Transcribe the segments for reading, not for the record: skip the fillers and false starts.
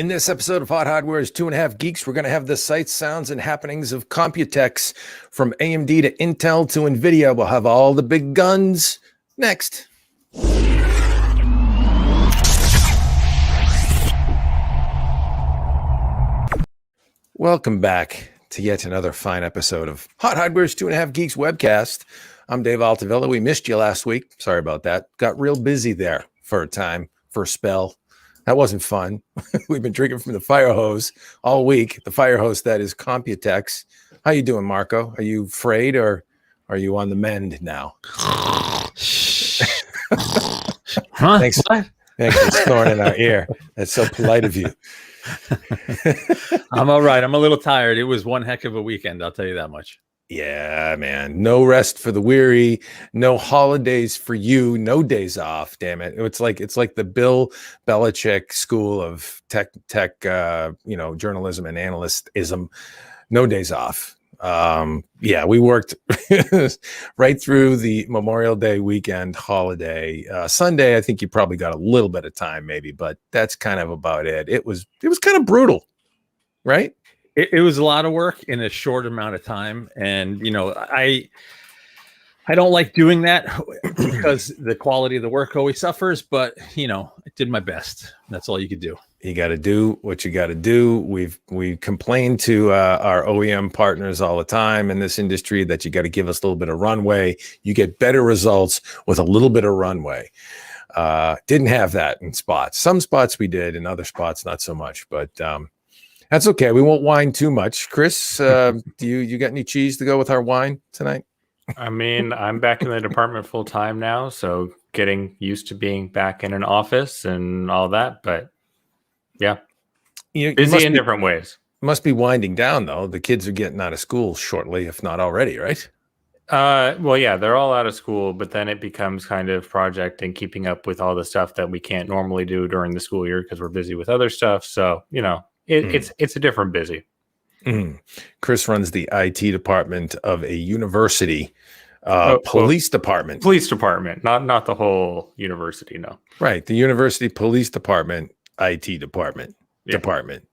In this episode of Hot Hardware's 2.5 Geeks, we're going to have the sights, sounds, and happenings of Computex. From AMD to Intel to NVIDIA. We'll have all the big guns next. Welcome back to yet another fine episode of Hot Hardware's 2.5 Geeks webcast. I'm Dave Altavilla. We missed you last week. Sorry about that. Got real busy there for a time, for a spell. That wasn't fun. We've been drinking from the fire hose all week. The fire hose that is Computex. How you doing, Marco? Are you afraid or are you on the mend now? Thanks. What? Thanks for snoring in our ear. That's so polite of you. I'm all right. I'm a little tired. It was one heck of a weekend. I'll tell you that much. Yeah, man. No rest for the weary. No holidays for you. No days off. Damn it. It's like the Bill Belichick school of tech, journalism and analystism. No days off. Yeah, we worked right through the Memorial Day weekend holiday. Sunday, I think you probably got a little bit of time, maybe, but that's kind of about it. It was kind of brutal, right? It was a lot of work in a short amount of time. And, I don't like doing that because the quality of the work always suffers. But, I did my best. That's all you could do. You got to do what you got to do. We complain to our OEM partners all the time in this industry that you got to give us a little bit of runway. You get better results with a little bit of runway. Didn't have that in spots. Some spots we did, and other spots not so much. But that's okay. We won't whine too much. Chris, do you got any cheese to go with our wine tonight? I mean, I'm back in the department full time now, so getting used to being back in an office and all that. But yeah, busy in different ways. Must be winding down though. The kids are getting out of school shortly, if not already, right? Well, yeah, they're all out of school, but then it becomes kind of project and keeping up with all the stuff that we can't normally do during the school year because we're busy with other stuff. So it's a different busy. Chris runs the IT department of a university, police department. Police department, not the whole university, no. Right, the university police department, IT department. Yeah. Department.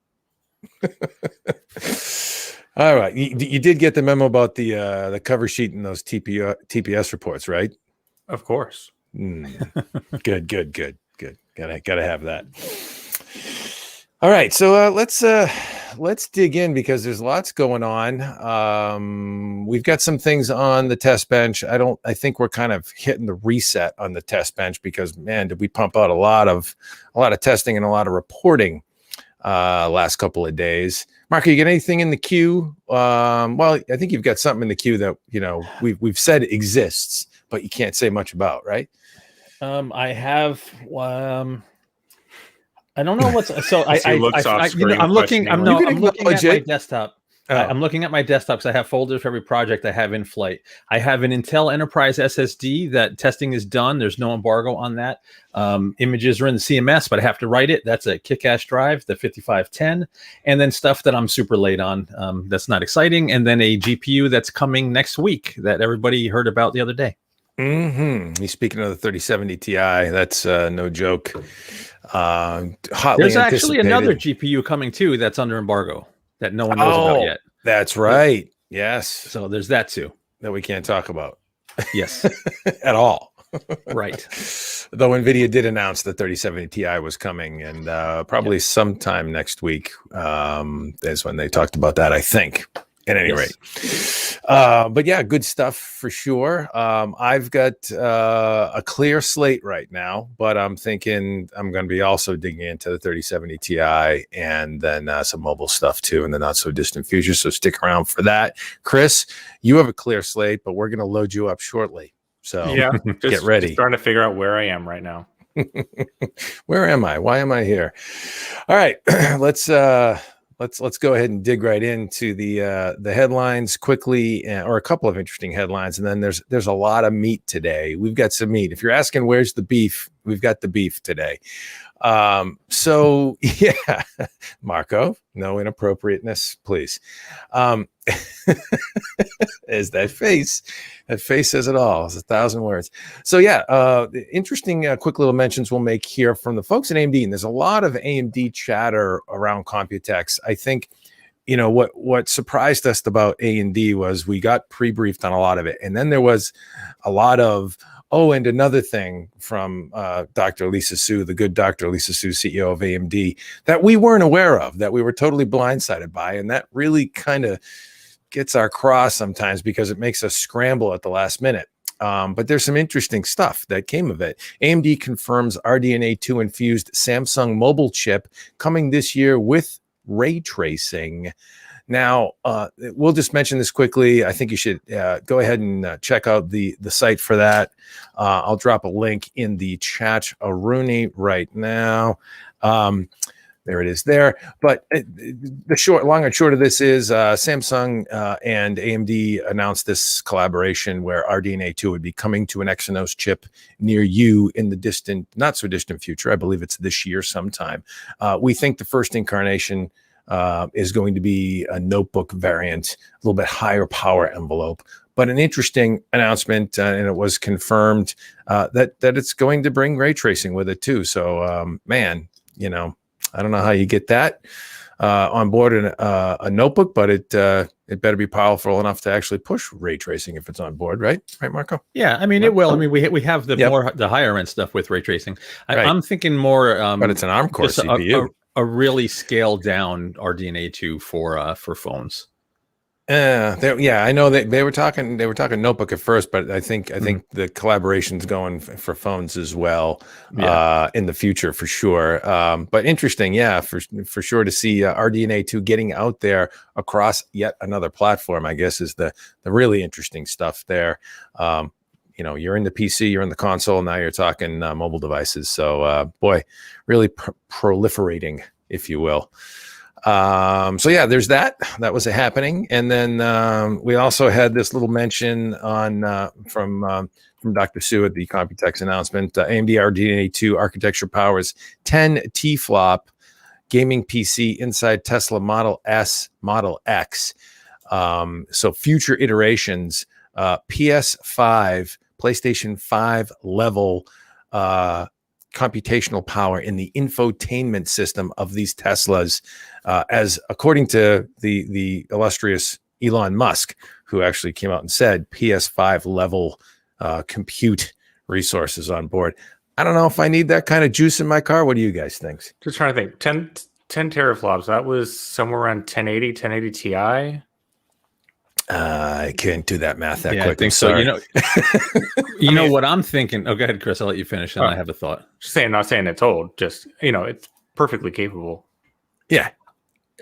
All right, you did get the memo about the cover sheet and those TPS reports, right? Of course. Good. Gotta have that. All right, so let's dig in because there's lots going on. We've got some things on the test bench. I think we're kind of hitting the reset on the test bench because, man, did we pump out a lot of testing and a lot of reporting last couple of days. Marco, you get anything in the queue? Well, I think you've got something in the queue that we've said exists, but you can't say much about, right? I have. I don't know what's so. I'm looking at my desktop. Oh. I'm looking at my desktop because I have folders for every project I have in flight. I have an Intel Enterprise SSD that testing is done. There's no embargo on that. Images are in the CMS, but I have to write it. That's a kick-ass drive, the 5510, and then stuff that I'm super late on. That's not exciting. And then a GPU that's coming next week that everybody heard about the other day. He's speaking of the 3070 Ti. That's no joke. There's actually another GPU coming too that's under embargo that no one knows about yet. That's right. Yes. So there's that too that we can't talk about. Yes. At all. Right. Though NVIDIA did announce the 3070 Ti was coming, and probably sometime next week is when they talked about that, I think. At any rate. But yeah, good stuff for sure. I've got a clear slate right now, but I'm thinking I'm going to be also digging into the 3070 Ti and then some mobile stuff too in the not so distant future. So stick around for that. Chris, you have a clear slate, but we're going to load you up shortly. So yeah, get ready. Just trying to figure out where I am right now. Where am I? Why am I here? All right, let's go ahead and dig right into the headlines quickly, or a couple of interesting headlines, and then there's a lot of meat today. We've got some meat. If you're asking where's the beef, the beef today. So yeah, Marco, no inappropriateness, please. As that face says it all. It's 1,000 words. So yeah, interesting quick little mentions we'll make here from the folks at AMD, and there's a lot of AMD chatter around Computex. I think, you know, what surprised us about A&D was we got pre-briefed on a lot of it, and then there was a lot of, oh, and another thing from Dr. Lisa Su, the good Dr. Lisa Su, CEO of AMD, that we weren't aware of, that we were totally blindsided by, and that really kind of gets our cross sometimes because it makes us scramble at the last minute. But there's some interesting stuff that came of it. AMD confirms RDNA 2 infused Samsung mobile chip coming this year with ray tracing. Now, we'll just mention this quickly. I think you should go ahead and check out the site for that. I'll drop a link in the chat, Aruni, right now. There it is there. But the long and short of this is Samsung and AMD announced this collaboration where RDNA 2 would be coming to an Exynos chip near you in the not so distant future. I believe it's this year sometime. We think the first incarnation is going to be a notebook variant, a little bit higher power envelope, but an interesting announcement, and it was confirmed that it's going to bring ray tracing with it too. So, man, you know, I don't know how you get that on board in a notebook, but it better be powerful enough to actually push ray tracing if it's on board, right? Right, Marco? Yeah, I mean, it will. I mean, we have the higher end stuff with ray tracing. I'm thinking more, but it's an ARM core CPU. A really scaled down RDNA 2 for phones. Yeah, I know that they were talking notebook at first, but I think the collaboration's going for phones as well in the future for sure. But interesting, yeah, for sure to see RDNA 2 getting out there across yet another platform, I guess, is the really interesting stuff there. You know, you're in the PC, you're in the console, now you're talking mobile devices. So, boy, really proliferating, if you will. So yeah, there's that was happening. And then we also had this little mention on from Dr. Su at the Computex announcement. AMD RDNA 2 architecture powers 10 TFLOP gaming PC inside Tesla Model S, Model X. So future iterations, PS5, PlayStation 5 level computational power in the infotainment system of these Teslas, as according to the illustrious Elon Musk, who actually came out and said PS5 level compute resources on board. I don't know if I need that kind of juice in my car. What do you guys think? Just trying to think. 10 teraflops. That was somewhere around 1080 Ti. I can't do that math that quick. I think so. You know what I'm thinking. Oh, go ahead, Chris. I'll let you finish, and I have a thought. Just saying, not saying it's old. Just it's perfectly capable. Yeah.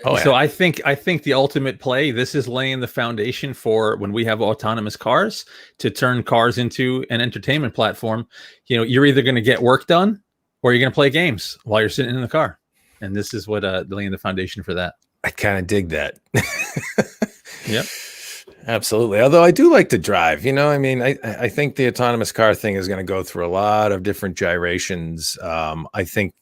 Oh, so I think the ultimate play. This is laying the foundation for when we have autonomous cars to turn cars into an entertainment platform. You know, you're either going to get work done or you're going to play games while you're sitting in the car, and this is what laying the foundation for that. I kind of dig that. Yep. Absolutely. Although I do like to drive, I mean, I think the autonomous car thing is going to go through a lot of different gyrations. I think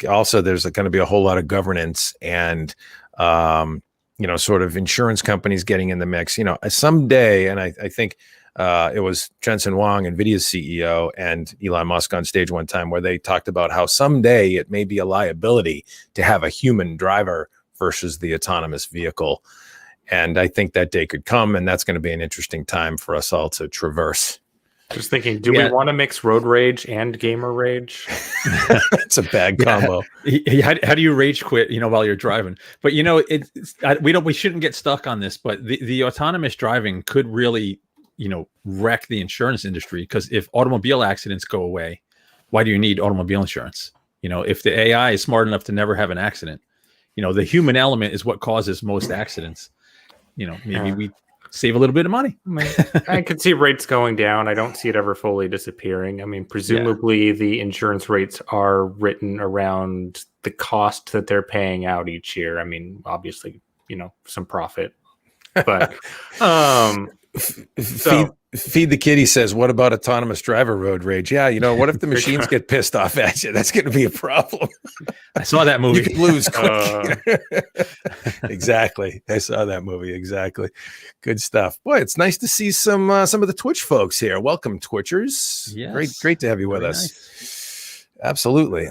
also there's going to be a whole lot of governance and, sort of insurance companies getting in the mix, someday. And I think it was Jensen Huang, NVIDIA's CEO, and Elon Musk on stage one time where they talked about how someday it may be a liability to have a human driver versus the autonomous vehicle. And I think that day could come, and that's going to be an interesting time for us all to traverse. Just thinking, do we want to mix road rage and gamer rage? It's a bad combo. How do you rage quit, while you're driving? But we shouldn't get stuck on this. But the autonomous driving could really, wreck the insurance industry, because if automobile accidents go away, why do you need automobile insurance? If the AI is smart enough to never have an accident, the human element is what causes most accidents. Maybe we save a little bit of money. I could see rates going down. I don't see it ever fully disappearing. I mean, presumably the insurance rates are written around the cost that they're paying out each year. I mean, obviously, some profit, but Feed the Kitty says, what about autonomous driver road rage? Yeah, what if the machines get pissed off at you? That's going to be a problem. I saw that movie. You could lose quick. Exactly. I saw that movie. Exactly. Good stuff. Boy, it's nice to see some of the Twitch folks here. Welcome, Twitchers. Yes. Great to have you with Very us. Nice. Absolutely.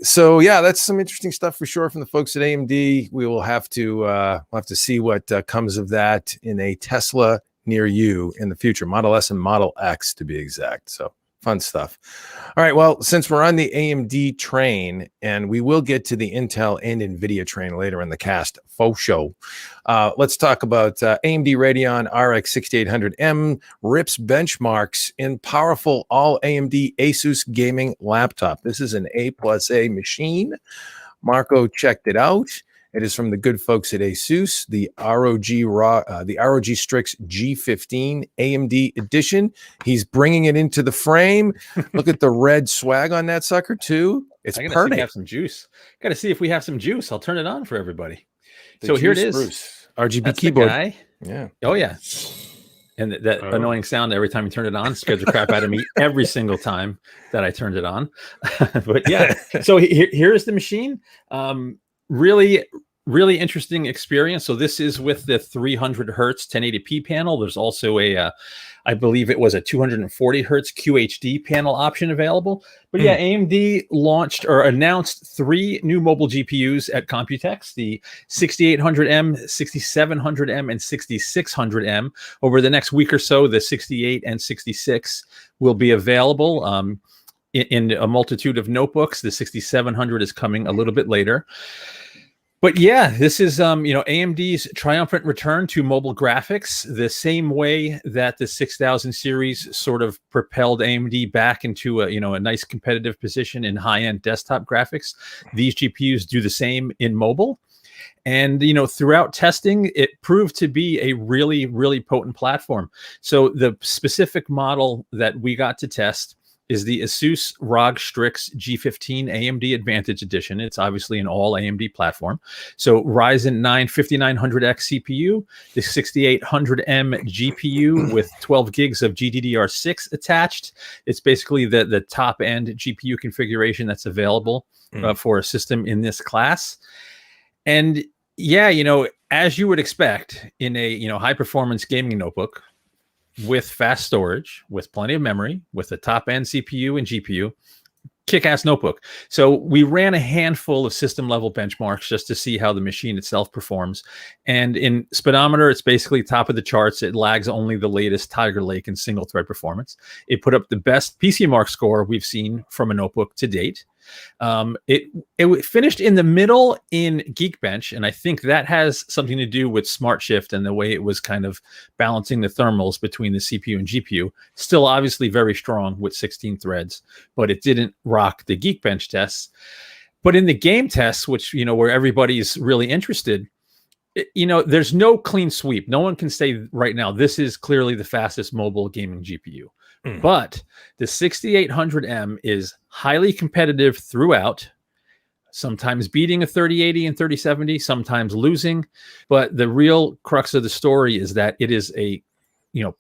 So yeah, that's some interesting stuff for sure from the folks at AMD. We will have to see what comes of that in a Tesla near you in the future, Model S and Model X to be exact. So fun stuff. All right, well, since we're on the AMD train, and we will get to the Intel and NVIDIA train later in the cast, faux show, let's talk about AMD Radeon RX 6800M rips benchmarks in powerful all-AMD ASUS gaming laptop. This is an A+A machine. Marco checked it out. It is from the good folks at ASUS, the ROG Strix G15 AMD edition. He's bringing it into the frame. Look at the red swag on that sucker too. It's pretty. Got to have some juice. Got to see if we have some juice. I'll turn it on for everybody. So here it is. Bruce. RGB That's keyboard. The guy. Yeah. Oh yeah. And that annoying sound every time you turn it on scares the crap out of me every single time that I turned it on. But yeah, so here's the machine. Really interesting experience. So this is with the 300 hertz 1080p panel. There's also I believe it was a 240 hertz QHD panel option available. But yeah, AMD launched or announced 3 new mobile GPUs at Computex, the 6800M, 6700M, and 6600M. Over the next week or so, the 68 and 66 will be available in a multitude of notebooks. The 6700 is coming a little bit later. But yeah, this is AMD's triumphant return to mobile graphics, the same way that the 6000 series sort of propelled AMD back into a nice competitive position in high-end desktop graphics. These GPUs do the same in mobile. And, throughout testing, it proved to be a really, really potent platform. So the specific model that we got to test is the ASUS ROG Strix G15 AMD Advantage Edition. It's obviously an all-AMD platform. So Ryzen 9 5900X CPU, the 6800M GPU with 12 gigs of GDDR6 attached. It's basically the top-end GPU configuration that's available for a system in this class. And yeah, as you would expect in a high-performance gaming notebook, with fast storage, with plenty of memory, with a top-end CPU and GPU, kick-ass notebook. So we ran a handful of system-level benchmarks just to see how the machine itself performs. And in speedometer, it's basically top of the charts. It lags only the latest Tiger Lake and single-thread performance. It put up the best PCMark score we've seen from a notebook to date. It finished in the middle in Geekbench, and I think that has something to do with Smart Shift and the way it was kind of balancing the thermals between the CPU and GPU. Still obviously very strong with 16 threads, but it didn't rock the Geekbench tests. But in the game tests, which where everybody's really interested, there's no clean sweep. No one can say right now this is clearly the fastest mobile gaming GPU. But the 6800M is highly competitive throughout, sometimes beating a 3080 and 3070, sometimes losing. But the real crux of the story is that it is a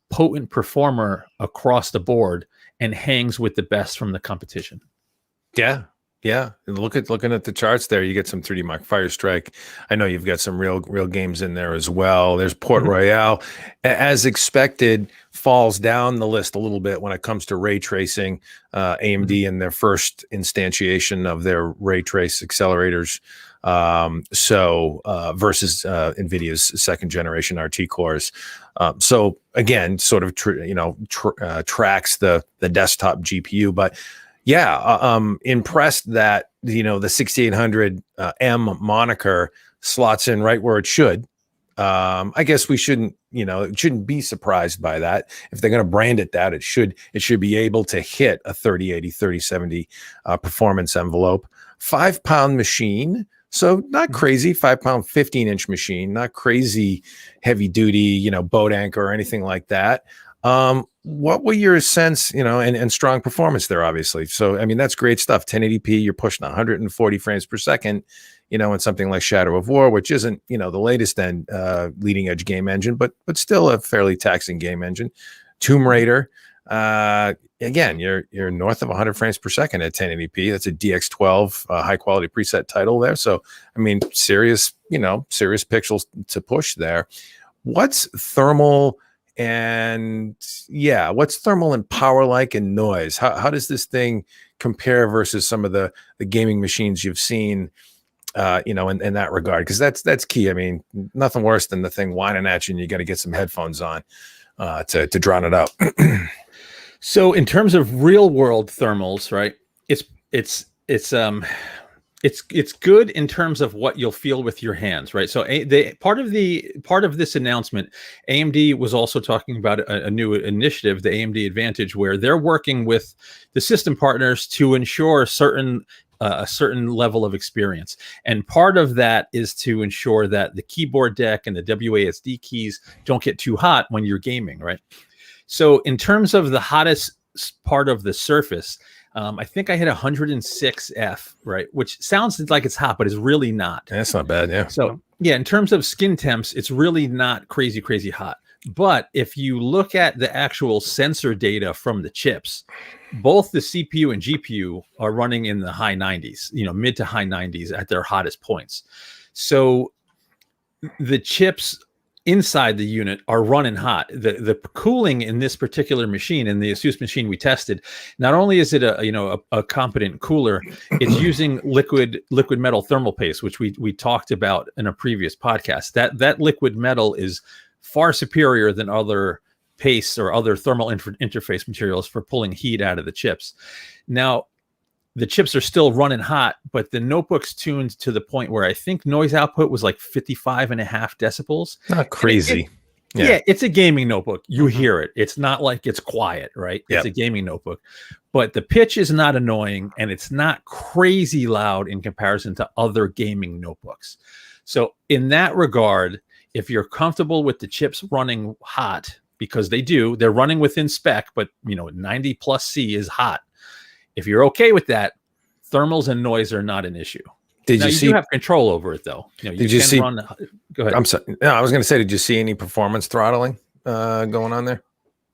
potent performer across the board and hangs with the best from the competition. Yeah. And looking at the charts there, you get some 3D Mark Firestrike. I know you've got some real games in there as well. There's Port Royale. As expected, falls down the list a little bit when it comes to ray tracing. AMD in their first instantiation of their ray trace accelerators. Versus NVIDIA's second generation RT cores. So again, sort of tracks the desktop GPU, but yeah, impressed that the 6800 M moniker slots in right where it should. I guess we shouldn't be surprised by that. If they're going to brand it that, it should be able to hit a 3080, 3070 performance envelope. 5-pound machine, so not crazy. 5-pound, 15-inch machine, not crazy heavy duty, boat anchor or anything like that. What were your sense, and strong performance there, obviously. So, I mean, that's great stuff. 1080p, you're pushing 140 frames per second, in something like Shadow of War, which isn't, the latest end leading edge game engine, but still a fairly taxing game engine. Tomb Raider, again, you're north of 100 frames per second at 1080p. That's a DX12 high quality preset title there. So, I mean, serious pixels to push there. What's thermal and power like and noise? How does this thing compare versus some of the gaming machines you've seen, in that regard? Because that's key. I mean, nothing worse than the thing whining at you and you got to get some headphones on to drown it out. So in terms of real world thermals, right? It's good in terms of what you'll feel with your hands, right? So part of this announcement, AMD was also talking about a new initiative, the AMD Advantage, where they're working with the system partners to ensure a certain level of experience. And part of that is to ensure that the keyboard deck and the WASD keys don't get too hot when you're gaming, right? So in terms of the hottest part of the surface, I think I hit 106F, right? Which sounds like it's hot, but it's really not. That's not bad, yeah. So yeah, in terms of skin temps, it's really not crazy hot. But if you look at the actual sensor data from the chips, both the CPU and GPU are running in the high 90s, mid to high 90s at their hottest points. So the chips inside the unit are running hot. The cooling in this particular machine, in the ASUS machine we tested, not only is it a competent cooler, it's using liquid metal thermal paste, which we talked about in a previous podcast. That liquid metal is far superior than other pastes or other thermal interface materials for pulling heat out of the chips. Now, the chips are still running hot, but the notebook's tuned to the point where I think noise output was like 55.5 decibels. Not crazy. Yeah, it's a gaming notebook. You hear it. It's not like it's quiet, right? It's a gaming notebook. But the pitch is not annoying, and it's not crazy loud in comparison to other gaming notebooks. So in that regard, if you're comfortable with the chips running hot, because they're running within spec, but 90 plus C is hot. If you're okay with that, thermals and noise are not an issue. You do have control over it, though. Go ahead. I'm sorry. No, I was going to say, did you see any performance throttling going on there?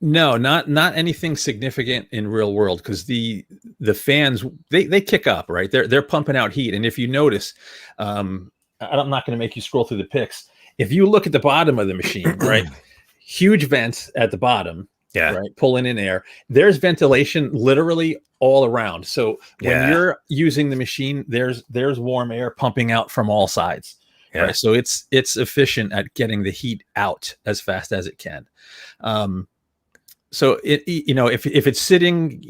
No, not anything significant in real world, because the fans they kick up, right? They're pumping out heat, and if you notice, I'm not going to make you scroll through the pics. If you look at the bottom of the machine, right, huge vents at the bottom. Yeah. Right. Pulling in air. There's ventilation literally all around. So when you're using the machine, there's warm air pumping out from all sides. Yeah. Right? So it's efficient at getting the heat out as fast as it can. So if it's sitting,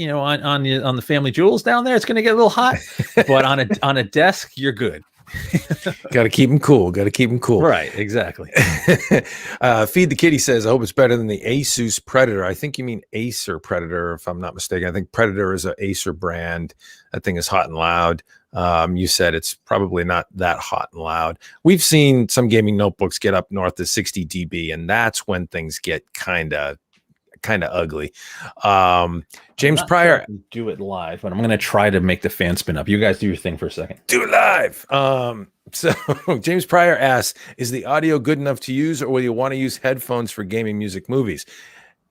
on the family jewels down there, it's going to get a little hot. But on a desk, you're good. Got to keep them cool. Right, exactly. Feed the Kitty says, I hope it's better than the ASUS Predator. I think you mean Acer Predator, if I'm not mistaken. I think Predator is an Acer brand. That thing is hot and loud. You said it's probably not that hot and loud. We've seen some gaming notebooks get up north of 60 dB, and that's when things get kind of ugly. James Pryor, do it live, but I'm going to try to make the fan spin up. You guys do your thing for a second. Do it live. So James Pryor asks, is the audio good enough to use, or will you want to use headphones for gaming, music, movies?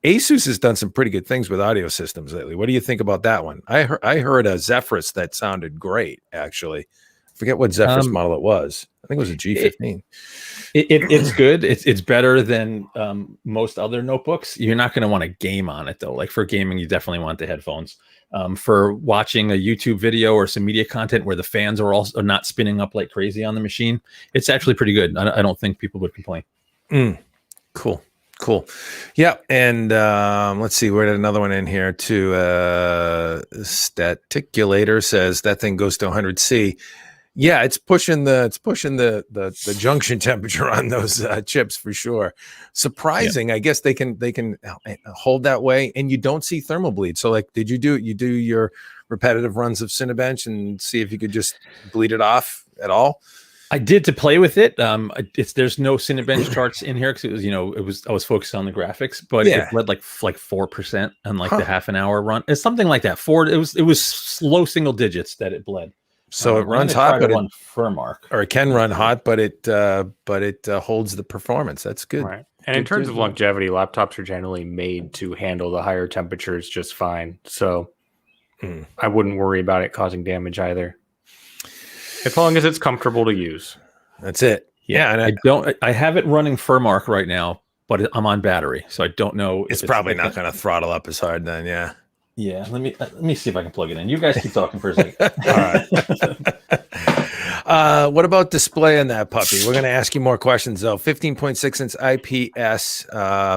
ASUS has done some pretty good things with audio systems lately. What do you think about that one? I heard a Zephyrus that sounded great, actually. I forget what Zephyrus model it was. I think it was a G15. It's good. It's better than most other notebooks. You're not going to want to game on it, though. Like for gaming, you definitely want the headphones. For watching a YouTube video or some media content where the fans are also not spinning up like crazy on the machine, it's actually pretty good. I don't think people would complain. Cool. Yeah, and let's see, we had another one in here too. Staticulator says that thing goes to 100C. Yeah, it's pushing the junction temperature on those chips for sure. Surprising, I guess they can hold that way, and you don't see thermal bleed. So, like, did you do your repetitive runs of Cinebench and see if you could just bleed it off at all? I did to play with it. There's no Cinebench charts in here because it was I was focused on the graphics, but it bled like 4% on like the half an hour run. It's something like that. It was low single digits that it bled. So it runs hot, but it or it can run hot, but it holds the performance. That's good. Right. And in terms of longevity, laptops are generally made to handle the higher temperatures just fine. So I wouldn't worry about it causing damage either. As long as it's comfortable to use. That's it. Yeah, and I have it running Furmark right now, but I'm on battery, so I don't know. It's probably not going to throttle up as hard then. Yeah. Yeah. Let me see if I can plug it in. You guys keep talking for a second. All right. What about display in that puppy? We're going to ask you more questions though. 15.6 inch IPS,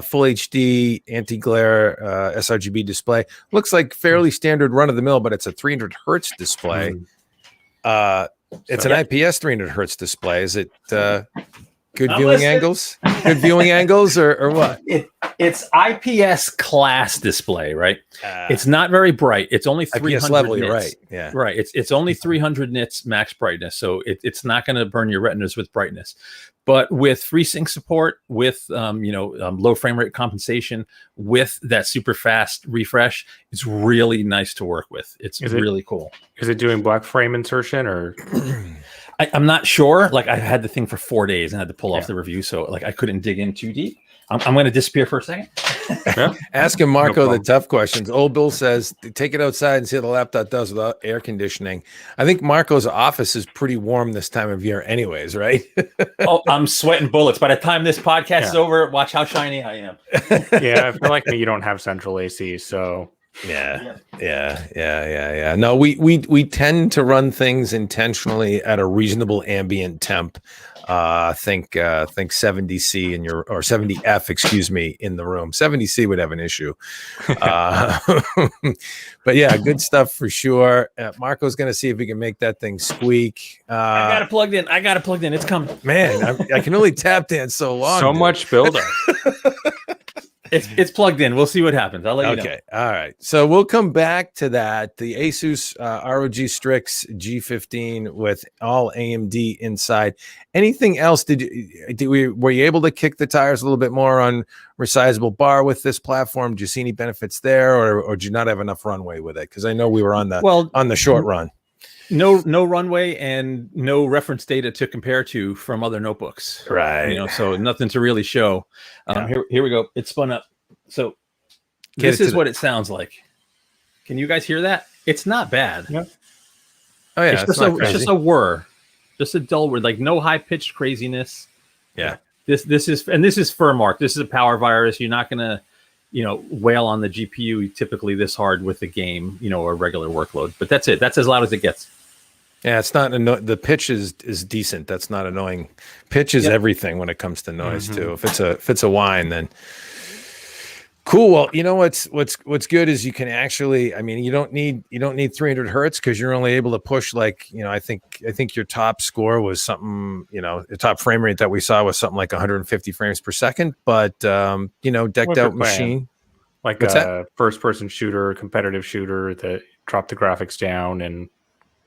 full HD, anti-glare, sRGB display. Looks like fairly standard run of the mill, but it's a 300 hertz display. It's an IPS 300 hertz display. Is it good viewing angles? Good viewing angles or what? It's IPS class display, right? It's not very bright. It's only 300 IPS level, nits. You're right. Yeah. Right. It's only 300 nits max brightness. So it's not going to burn your retinas with brightness. But with FreeSync support, with low frame rate compensation, with that super fast refresh, it's really nice to work with. It's really cool. Is it doing black frame insertion or? I'm not sure. Like I had the thing for 4 days and had to pull off the review, so like I couldn't dig in too deep. I'm going to disappear for a second. Asking Marco the tough questions. Old Bill says, take it outside and see what the laptop does without air conditioning. I think Marco's office is pretty warm this time of year anyways, right? Oh, I'm sweating bullets. By the time this podcast is over, watch how shiny I am. Yeah, I feel like me, you don't have central AC, so... Yeah. No, we tend to run things intentionally at a reasonable ambient temp. Think 70C in your or 70F, excuse me, in the room. 70C would have an issue. But yeah, good stuff for sure. Marco's going to see if he can make that thing squeak. I got it plugged in. It's coming. Man, I can only tap dance so long. So much buildup. It's plugged in. We'll see what happens. I'll let you know. Okay. All right. So we'll come back to that. The ASUS ROG Strix G15 with all AMD inside. Anything else? Were you able to kick the tires a little bit more on resizable bar with this platform? Did you see any benefits there, or did you not have enough runway with it? Because I know we were on the short run. No runway and no reference data to compare to from other notebooks. Right. So nothing to really show. Here we go. It spun up. So this is what it sounds like. Can you guys hear that? It's not bad. Yeah. Oh yeah. It's just a whir. Just a dull whir, like no high pitched craziness. Yeah. This is Furmark. This is a power virus. You're not gonna wail on the GPU typically this hard with the game, or regular workload. But that's it. That's as loud as it gets. Yeah, it's not the pitch is decent. That's not annoying. Pitch is everything when it comes to noise too. If it's a whine, then cool. Well, what's good is you can actually. I mean, you don't need 300 hertz because you're only able to push I think your top score was something. The top frame rate that we saw was something like 150 frames per second. But decked out machine, like a first person shooter, competitive shooter that dropped the graphics down and.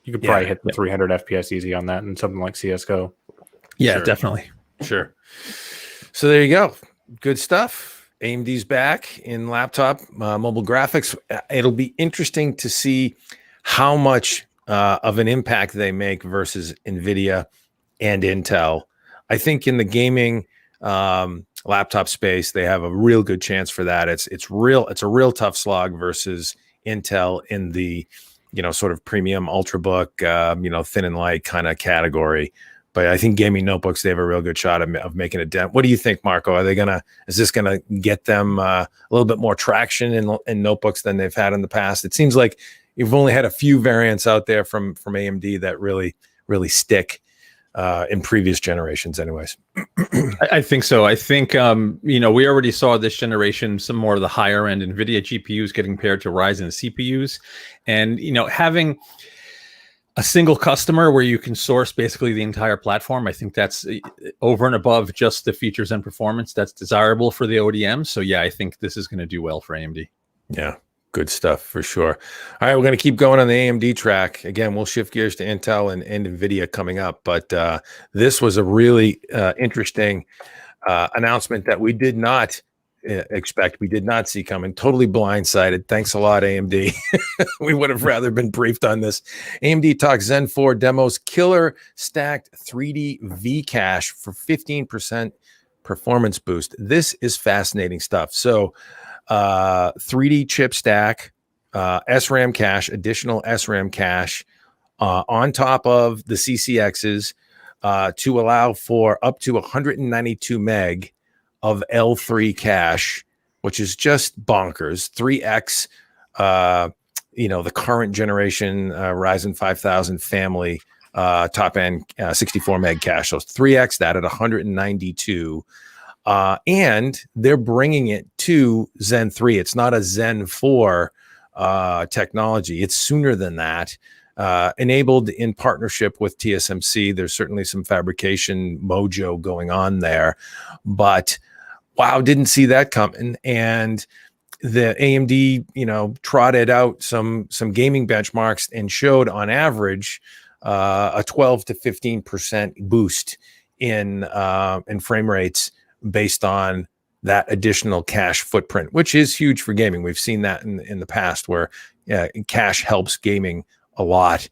You could probably hit the 300 FPS easy on that and something like CSGO. Yeah, sure. Definitely. Sure. So there you go. Good stuff. AMD's back in laptop mobile graphics. It'll be interesting to see how much of an impact they make versus NVIDIA and Intel. I think in the gaming laptop space, they have a real good chance for that. It's a real tough slog versus Intel in the sort of premium ultrabook, thin and light kind of category. But I think gaming notebooks, they have a real good shot of making a dent. What do you think, Marco? Is this gonna get them a little bit more traction in notebooks than they've had in the past? It seems like you've only had a few variants out there from AMD that really stick in previous generations anyways. I think so. I think, we already saw this generation, some more of the higher end NVIDIA GPUs getting paired to Ryzen CPUs. And, having a single customer where you can source basically the entire platform, I think that's over and above just the features and performance that's desirable for the ODM. So yeah, I think this is going to do well for AMD. Yeah. Good stuff for sure. All right, we're going to keep going on the AMD track. Again, we'll shift gears to Intel and NVIDIA coming up. But this was a really interesting announcement that we did not expect. We did not see coming. Totally blindsided. Thanks a lot, AMD. We would have rather been briefed on this. AMD talks Zen 4 demos killer stacked 3D V-Cache for 15% performance boost. This is fascinating stuff. So 3D chip stack, SRAM cache, additional SRAM cache on top of the CCXs to allow for up to 192 meg of L3 cache, which is just bonkers. 3x, the current generation Ryzen 5000 family top end 64 meg cache. So 3x that at 192. And they're bringing it to Zen 3. It's not a Zen 4 technology. It's sooner than that. Enabled in partnership with TSMC. There's certainly some fabrication mojo going on there. But wow, didn't see that coming. And the AMD, trotted out some gaming benchmarks and showed on average a 12 to 15% boost in frame rates based on that additional cache footprint, which is huge for gaming. We've seen that in the past where cache helps gaming a lot.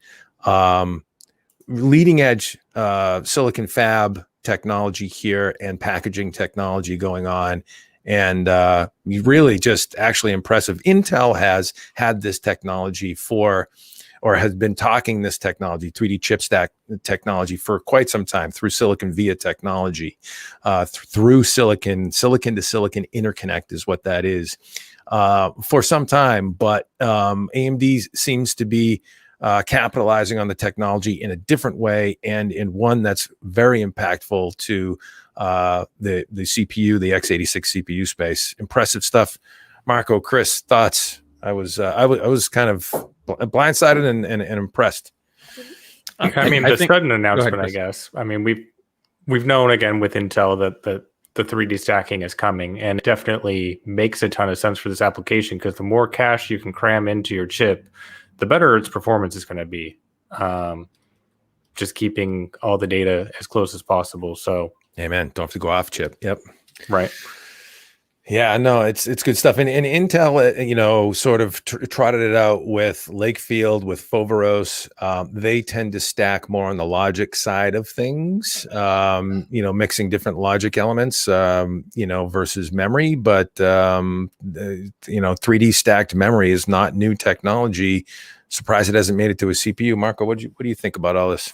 Leading edge silicon fab technology here and packaging technology going on. And really just actually impressive. Intel has had this technology has been talking this technology, 3D chip stack technology, for quite some time through silicon via technology, through silicon to silicon interconnect is what that is, for some time. But AMD seems to be capitalizing on the technology in a different way and in one that's very impactful to the CPU, the x86 CPU space. Impressive stuff. Marco, Chris, thoughts? I was kind of blindsided and impressed. I mean, the sudden announcement, I guess. I mean, we've known again with Intel that the 3D stacking is coming, and it definitely makes a ton of sense for this application because the more cache you can cram into your chip, the better its performance is going to be. Just keeping all the data as close as possible. So, amen. Don't have to go off chip. Yep. Right. Yeah, no, it's good stuff. And Intel, sort of trotted it out with Lakefield, with Foveros. They tend to stack more on the logic side of things, mixing different logic elements, versus memory. But, 3D stacked memory is not new technology. Surprised it hasn't made it to a CPU. Marco, what do you think about all this?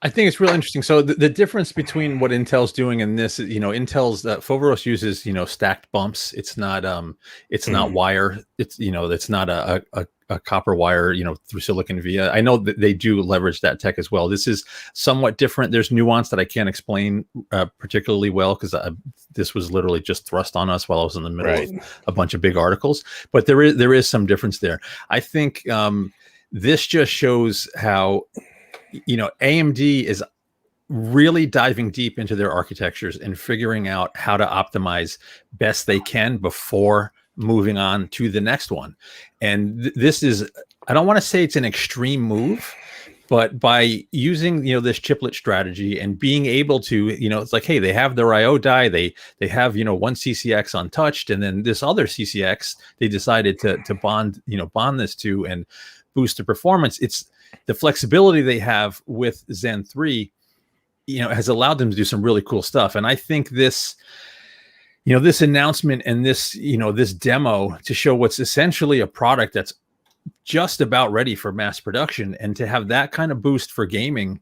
I think it's real interesting. So the difference between what Intel's doing and this, Intel's Foveros uses, stacked bumps. It's not wire. It's not a copper wire, through silicon via. I know that they do leverage that tech as well. This is somewhat different. There's nuance that I can't explain particularly well because this was literally just thrust on us while I was in the middle of a bunch of big articles. But there is some difference there. I think this just shows how AMD is really diving deep into their architectures and figuring out how to optimize best they can before moving on to the next one. And this is, I don't want to say it's an extreme move, but by using, this chiplet strategy and being able to, it's like, hey, they have their IO die, they have, one CCX untouched, and then this other CCX, they decided to bond this to and boost the performance. It's the flexibility they have with Zen 3, has allowed them to do some really cool stuff. And I think this, this announcement and this, this demo to show what's essentially a product that's just about ready for mass production, and to have that kind of boost for gaming,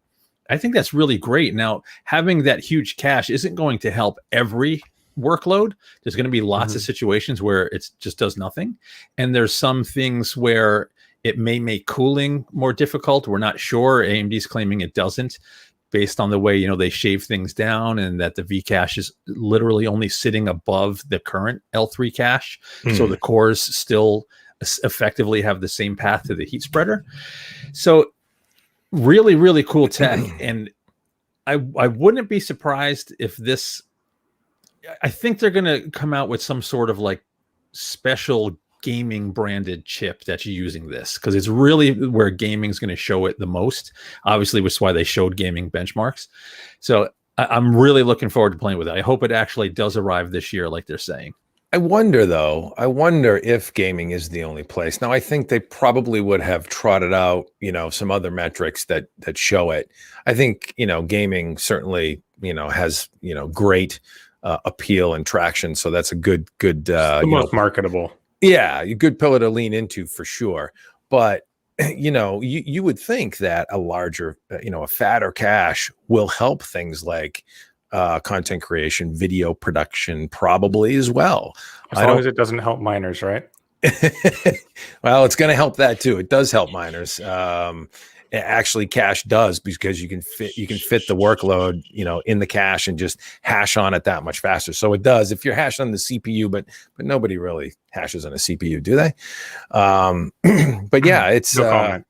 I think that's really great. Now, having that huge cache isn't going to help every workload. There's going to be lots of situations where it just does nothing. And there's some things where it may make cooling more difficult. We're not sure. AMD's claiming it doesn't, based on the way, they shave things down, and that the V-Cache is literally only sitting above the current L3 cache. So the cores still effectively have the same path to the heat spreader. So really, really cool tech. And I wouldn't be surprised if I think they're going to come out with some sort of like special gaming branded chip that's using this, because it's really where gaming is going to show it the most, obviously, which is why they showed gaming benchmarks. So I'm really looking forward to playing with it. I hope it actually does arrive this year, like they're saying. I wonder if gaming is the only place. Now, I think they probably would have trotted out, some other metrics that show it. I think, gaming certainly, has, great appeal and traction. So that's a good, the most marketable. Yeah, a good pillar to lean into for sure. But, you would think that a larger, a fatter cache will help things like content creation, video production, probably as well. As long as it doesn't help miners, right? Well, it's going to help that too. It does help miners. Actually, cache does, because you can fit the workload, in the cache and just hash on it that much faster. So it does if you're hashed on the CPU, but nobody really hashes on a CPU, do they? But yeah, it's. No comment.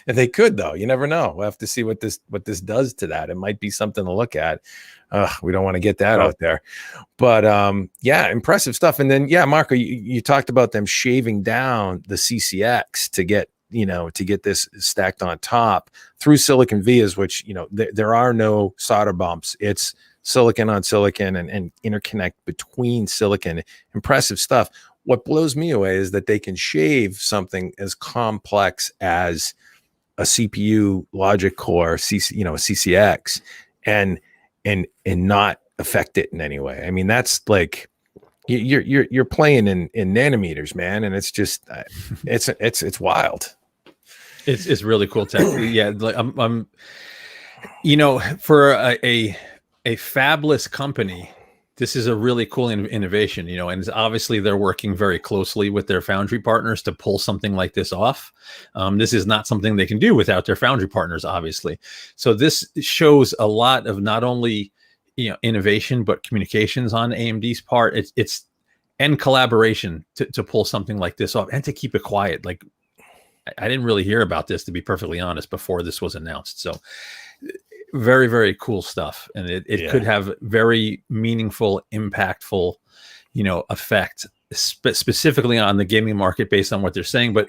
They could, though. You never know. We'll have to see what this does to that. It might be something to look at. We don't want to get that out there, but yeah, impressive stuff. And then Marco, you talked about them shaving down the CCX to get this stacked on top through silicon vias, which there are no solder bumps. It's silicon on silicon and interconnect between silicon. Impressive stuff. What blows me away is that they can shave something as complex as a CPU logic core, a CCX, and not affect it in any way. I mean, that's like you're playing in nanometers, man, and it's just it's wild. It's really cool tech. Yeah, like I'm for a fabless company, this is a really cool innovation, and obviously they're working very closely with their foundry partners to pull something like this off. This is not something they can do without their foundry partners, obviously. So this shows a lot of not only, innovation, but communications on AMD's part. It's and collaboration to pull something like this off and to keep it quiet. Like, I didn't really hear about this, to be perfectly honest, before this was announced. So very, very cool stuff. And it could have very meaningful, impactful, effect specifically on the gaming market based on what they're saying. But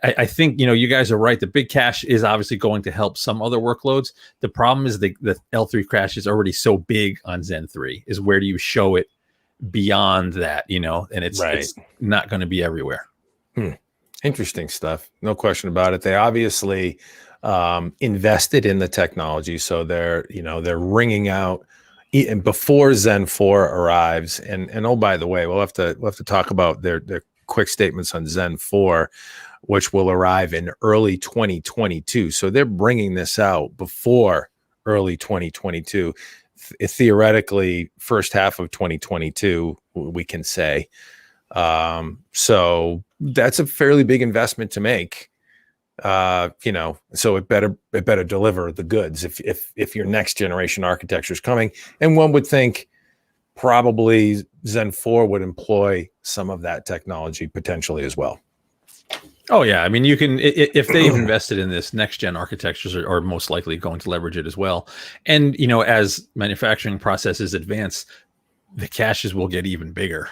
I think, you guys are right. The big cache is obviously going to help some other workloads. The problem is the L3 cache is already so big on Zen 3. Is where do you show it beyond that, and it's not going to be everywhere. Interesting stuff. No question about it. They obviously invested in the technology, so they're ringing out before Zen 4 arrives. And oh, by the way, we'll have to talk about their quick statements on Zen 4, which will arrive in early 2022. So they're bringing this out before early 2022. Theoretically, first half of 2022, we can say. So that's a fairly big investment to make. So it better deliver the goods if your next generation architecture is coming. And one would think probably Zen 4 would employ some of that technology potentially as well. Oh yeah, I mean, you can, if they've invested in this, next gen architectures are most likely going to leverage it as well. And as manufacturing processes advance, the caches will get even bigger,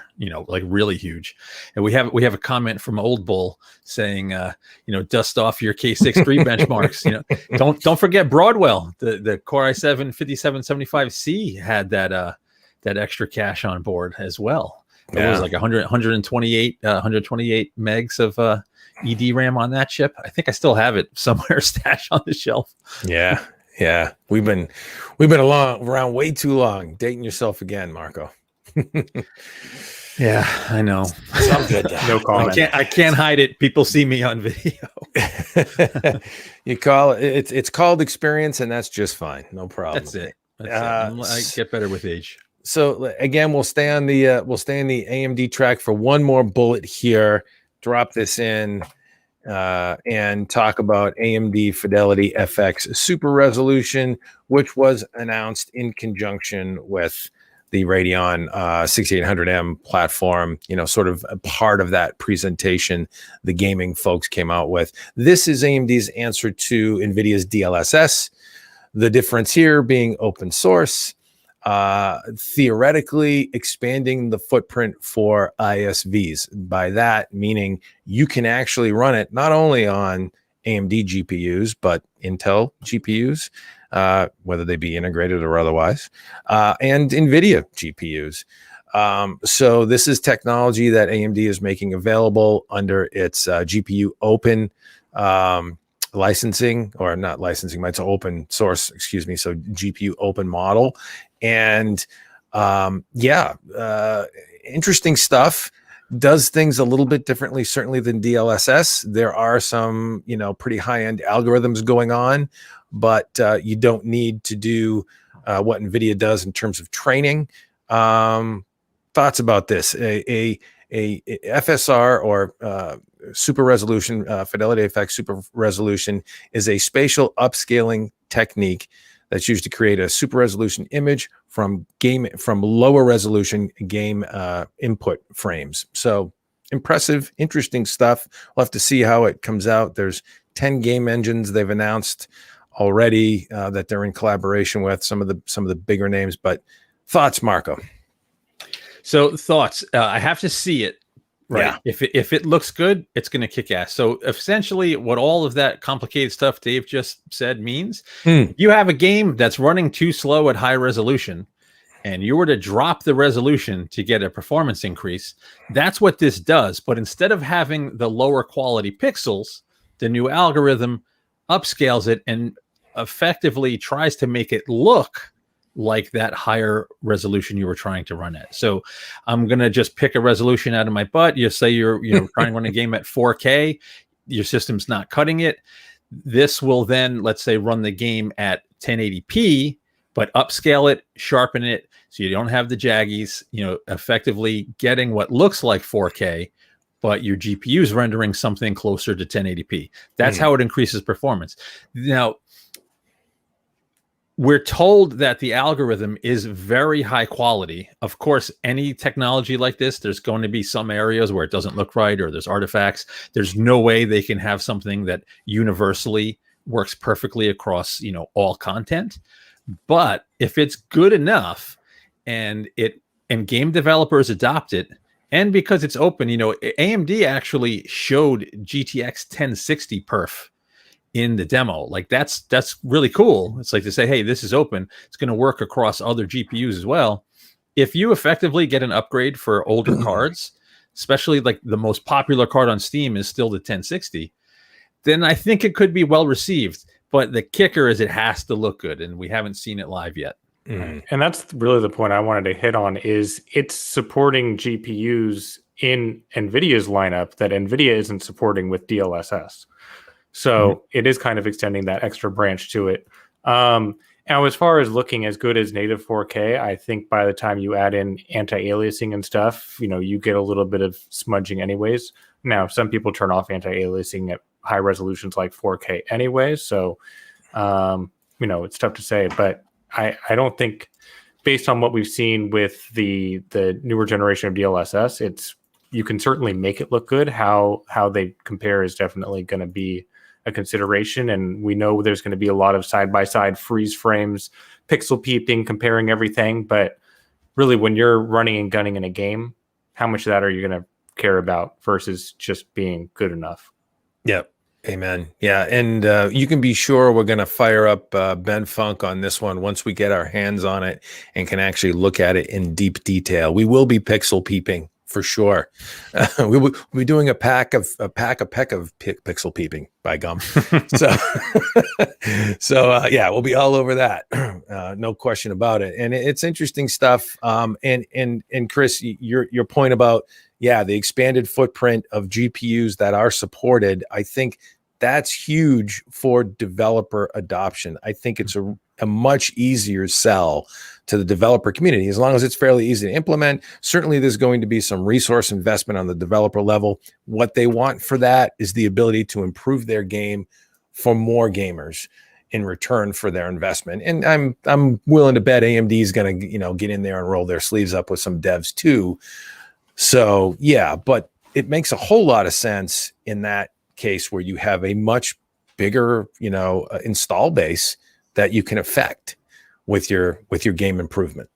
like really huge. And we have a comment from Old Bull saying, dust off your K6-3 benchmarks. Don't forget Broadwell, the Core i7 5775C had that extra cache on board as well. It was like 128 megs of ED RAM on that chip. I think I still have it somewhere stashed on the shelf. Yeah, we've been around way too long. Dating yourself again, Marco. Yeah, I know. Sounds good. No comment. I can't hide it. People see me on video. You call it's called experience, and that's just fine. No problem. That's it. I get better with age. So again, we'll stay on the AMD track for one more bullet here. Drop this in. And talk about AMD FidelityFX Super Resolution, which was announced in conjunction with the Radeon 6800M platform, sort of a part of that presentation the gaming folks came out with. This is AMD's answer to NVIDIA's DLSS. The difference here being open source. theoretically expanding the footprint for ISVs. By that, meaning you can actually run it not only on AMD GPUs, but Intel GPUs, whether they be integrated or otherwise, and NVIDIA GPUs. So this is technology that AMD is making available under its GPU open licensing, or not licensing, but it's open source, excuse me. So GPU open model. And interesting stuff. Does things a little bit differently, certainly, than DLSS. There are some, pretty high-end algorithms going on, but you don't need to do what NVIDIA does in terms of training. Thoughts about this? A FSR, or super resolution, FidelityFX super resolution, is a spatial upscaling technique that's used to create a super resolution image from lower resolution game input frames. So impressive, interesting stuff. We'll have to see how it comes out. There's 10 game engines they've announced already that they're in collaboration with, some of the bigger names. But thoughts, Marco? So thoughts, I have to see it. Right. Yeah. If it looks good, it's going to kick ass. So essentially what all of that complicated stuff Dave just said means, you have a game that's running too slow at high resolution, and you were to drop the resolution to get a performance increase. That's what this does. But instead of having the lower quality pixels, the new algorithm upscales it and effectively tries to make it look like that higher resolution you were trying to run at. So I'm going to just pick a resolution out of my butt. You say you're trying to run a game at 4K, your system's not cutting it. This will then, let's say, run the game at 1080p, but upscale it, sharpen it, so you don't have the jaggies, effectively getting what looks like 4K, but your GPU is rendering something closer to 1080p. That's how it increases performance. Now, we're told that the algorithm is very high quality. Of course, any technology like this, there's going to be some areas where it doesn't look right, or there's artifacts. There's no way they can have something that universally works perfectly across, all content. But if it's good enough and game developers adopt it, and because it's open, AMD actually showed GTX 1060 perf in the demo. Like that's really cool. It's like to say, hey, this is open. It's going to work across other GPUs as well. If you effectively get an upgrade for older cards, especially like the most popular card on Steam is still the 1060, then I think it could be well received. But the kicker is it has to look good, and we haven't seen it live yet. And that's really the point I wanted to hit on, is it's supporting GPUs in NVIDIA's lineup that NVIDIA isn't supporting with DLSS. So it is kind of extending that extra branch to it. Now, as far as looking as good as native 4K, I think by the time you add in anti-aliasing and stuff, you get a little bit of smudging anyways. Now, some people turn off anti-aliasing at high resolutions like 4K anyways. So, it's tough to say. But I don't think, based on what we've seen with the newer generation of DLSS, you can certainly make it look good. How they compare is definitely going to be a consideration, and we know there's going to be a lot of side-by-side freeze frames, pixel peeping, comparing everything. But really, when you're running and gunning in a game, how much of that are you going to care about versus just being good enough? Yep. Amen. Yeah. And you can be sure we're going to fire up Ben Funk on this one once we get our hands on it and can actually look at it in deep detail. We will be pixel peeping for sure. We'll be doing a peck of pixel peeping, by gum. So we'll be all over that. No question about it. And it's interesting stuff. And Chris, your point about, the expanded footprint of GPUs that are supported, I think that's huge for developer adoption. I think it's a much easier sell to the developer community, as long as it's fairly easy to implement. Certainly there's going to be some resource investment on the developer level. What they want for that is the ability to improve their game for more gamers in return for their investment. And I'm willing to bet AMD is going to, get in there and roll their sleeves up with some devs too. So but it makes a whole lot of sense in that case where you have a much bigger, install base that you can affect with your game improvement.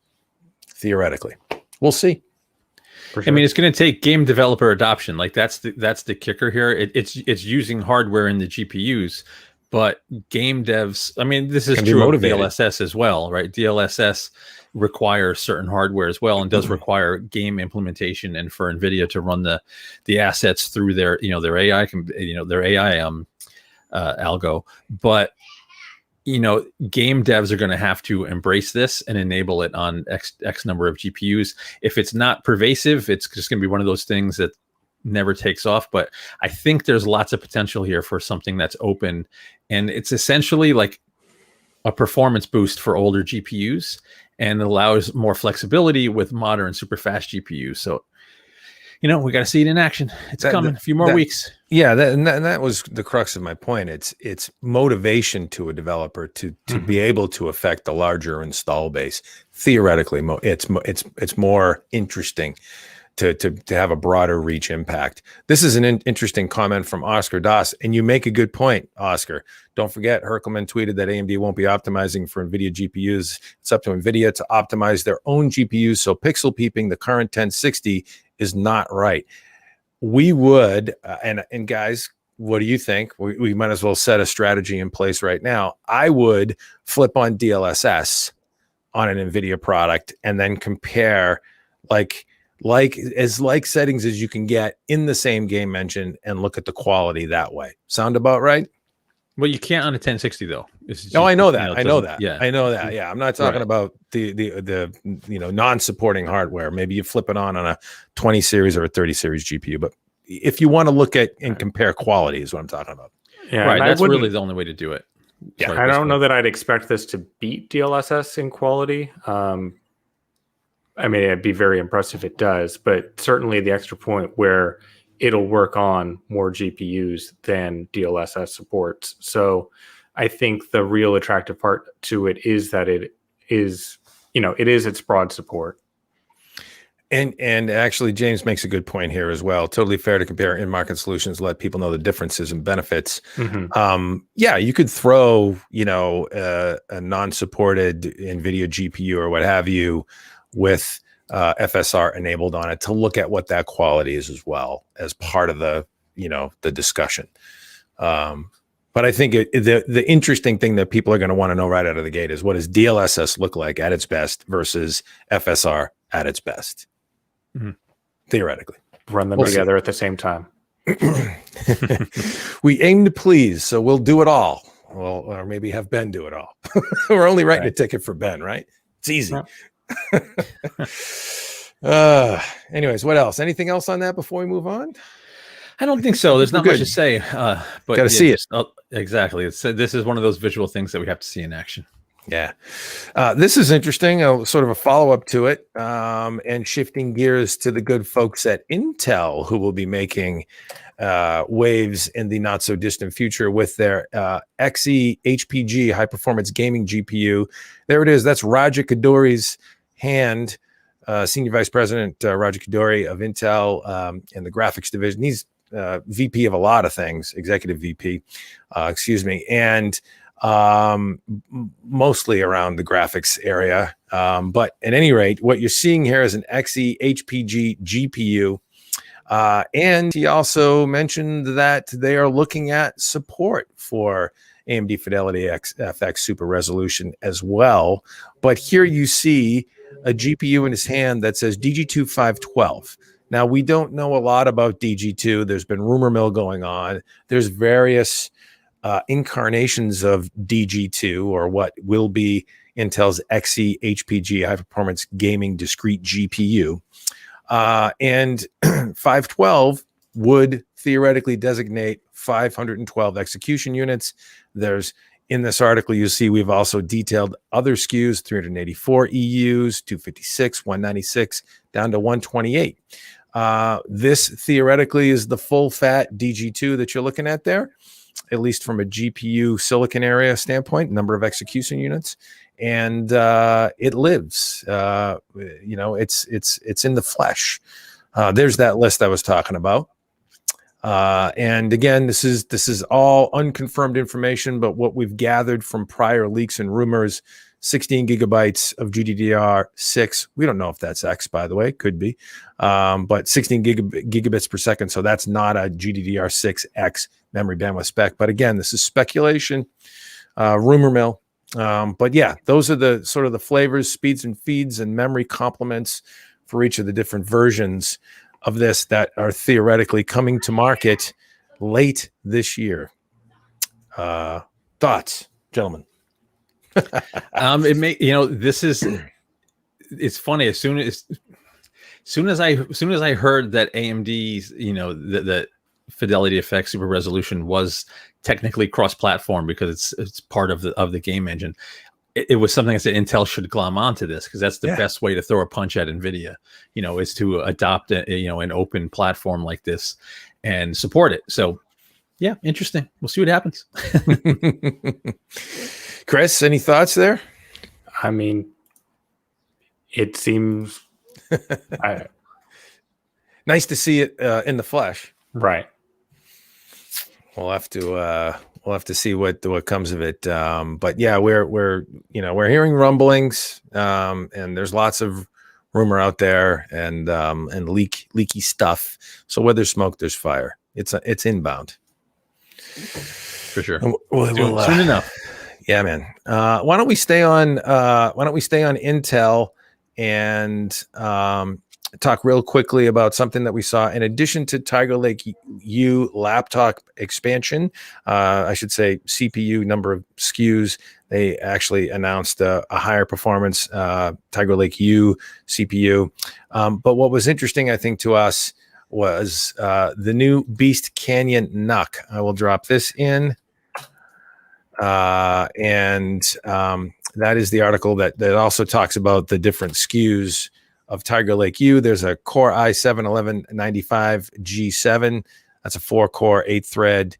theoretically. We'll see. Sure. I mean, it's going to take game developer adoption. Like that's the kicker here. It's using hardware in the GPUs, but game devs. I mean, this is true of DLSS as well, right? DLSS requires certain hardware as well, and does require game implementation, and for NVIDIA to run the assets through their their AI algo. But game devs are going to have to embrace this and enable it on X number of GPUs. If it's not pervasive, it's just going to be one of those things that never takes off. But I think there's lots of potential here for something that's open, and it's essentially like a performance boost for older GPUs and allows more flexibility with modern super fast GPUs. So, we got to see it in action. It's coming. A few more weeks. Yeah, that was the crux of my point. It's motivation to a developer to be able to affect the larger install base. Theoretically, it's more interesting to have a broader reach impact. This is an interesting comment from Oscar Das, and you make a good point, Oscar. Don't forget, Herkelman tweeted that AMD won't be optimizing for NVIDIA GPUs. It's up to NVIDIA to optimize their own GPUs, so pixel peeping the current 1060 is not right. We would, and guys, what do you think? We might as well set a strategy in place right now. I would flip on DLSS on an NVIDIA product and then compare like settings as you can get in the same game engine and look at the quality that way. Sound about right? Well, you can't on a 1060 though. I know that. I know that. Yeah, I know that. Yeah, I'm not talking about the non-supporting hardware. Maybe you flip it on a 20 series or a 30 series GPU. But if you want to look at and compare quality, is what I'm talking about. Yeah, right. That's really the only way to do it. Yeah, I don't know that I'd expect this to beat DLSS in quality. I mean, it'd be very impressive if it does, but certainly the extra point where it'll work on more GPUs than DLSS supports. So I think the real attractive part to it is that it is its broad support. And actually, James makes a good point here as well. Totally fair to compare in-market solutions, let people know the differences and benefits. Yeah, you could throw, a non-supported NVIDIA GPU or what have you with FSR enabled on it to look at what that quality is as well as part of the discussion. But I think the interesting thing that people are going to want to know right out of the gate is, what does DLSS look like at its best versus FSR at its best? Theoretically. Run them together at the same time. We aim to please, so we'll do it all. Well, or maybe have Ben do it all. We're only writing a ticket for Ben, right? It's easy. Anyways, what else? Anything else on that before we move on? I don't think so. There's not much to say. But gotta see it. Exactly. This is one of those visual things that we have to see in action. Yeah. This is interesting. Sort of a follow-up to it, and shifting gears to the good folks at Intel, who will be making waves in the not so distant future with their Xe-HPG high-performance gaming GPU. There it is. That's Raja Koduri's hand, Senior Vice President Raja Koduri of Intel in the graphics division. He's VP of a lot of things, executive VP, and mostly around the graphics area. But at any rate, what you're seeing here is an Xe-HPG GPU. And he also mentioned that they are looking at support for AMD FidelityFX Super Resolution as well. But here you see a GPU in his hand that says DG2 512. Now, we don't know a lot about DG2. There's been rumor mill going on. There's various incarnations of DG2, or what will be Intel's Xe-HPG high-performance gaming discrete GPU. And 512 would theoretically designate 512 execution units. In this article, you see we've also detailed other SKUs, 384 EUs, 256, 196, down to 128. This theoretically is the full fat DG2 that you're looking at there, at least from a GPU silicon area standpoint, number of execution units. And it lives. It's in the flesh. There's that list I was talking about. And again, this is all unconfirmed information, but what we've gathered from prior leaks and rumors 16 gigabytes of GDDR6. We don't know if that's X, by the way, could be, but 16 gigabits per second. So that's not a GDDR6X memory bandwidth spec. But again, this is speculation, rumor mill. But yeah, those are the sort of the flavors, speeds and feeds, and memory complements for each of the different versions of this that are theoretically coming to market late this year. Thoughts, gentlemen? This is, it's funny. As soon as I heard that AMD's, the FidelityFX super resolution was technically cross-platform because it's part of the game engine, it was something I said Intel should glom onto this, because that's the best way to throw a punch at NVIDIA, is to adopt an open platform like this and support it. So yeah, interesting. We'll see what happens. Chris, any thoughts there? I mean, it seems nice to see it in the flesh. Right. We'll have to see what comes of it. But yeah, we're hearing rumblings, and there's lots of rumor out there, and leaky stuff. So where there's smoke, there's fire. It's inbound. For sure. We'll, soon enough. Yeah, man. Why don't we stay on Intel and talk real quickly about something that we saw in addition to Tiger Lake U laptop expansion. I should say CPU number of SKUs. They actually announced a higher performance Tiger Lake U CPU. But what was interesting, I think, to us was the new Beast Canyon NUC. I will drop this in. And that is the article that also talks about the different SKUs of Tiger Lake U. There's a Core i7-1195 G7. That's a 4-core, 8-thread,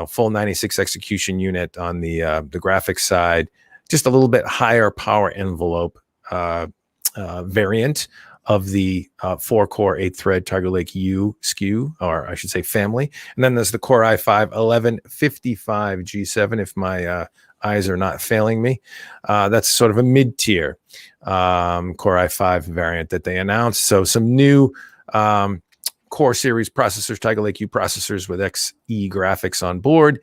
full 96 execution unit on the graphics side. Just a little bit higher power envelope variant of the 4-core, 8-thread Tiger Lake U SKU, or I should say family. And then there's the Core i5-1155 G7, if my eyes are not failing me. That's sort of a mid-tier Core i5 variant that they announced. So some new Core series processors, Tiger Lake U processors with Xe graphics on board.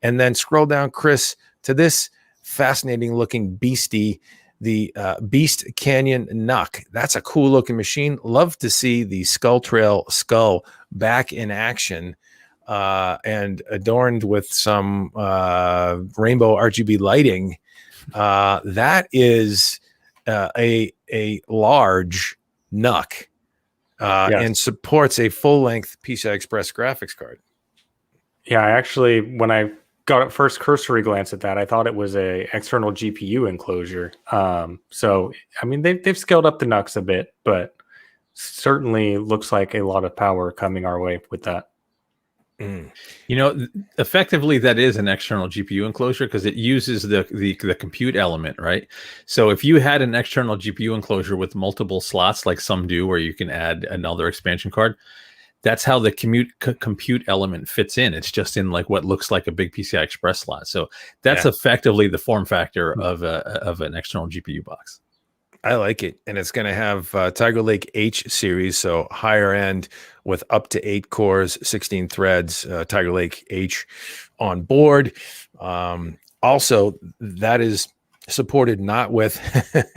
And then scroll down, Chris, to this fascinating looking beastie, the Beast Canyon NUC. That's a cool looking machine. Love to see the Skull Trail skull back in action, and adorned with some rainbow RGB lighting. That is a large NUC, yes, and supports a full-length PCI Express graphics card. Yeah, I actually, when I got a first cursory glance at that, I thought it was a external GPU enclosure. So, I mean, they've scaled up the NUCs a bit, but certainly looks like a lot of power coming our way with that. Effectively, that is an external GPU enclosure because it uses the compute element, right? So if you had an external GPU enclosure with multiple slots, like some do, where you can add another expansion card, that's how the compute element fits in. It's just in like what looks like a big PCI Express slot. So that's effectively the form factor of an external GPU box. I like it. And it's going to have Tiger Lake H series, so higher end with up to 8 cores, 16 threads, Tiger Lake H on board. Also, that is supported not with,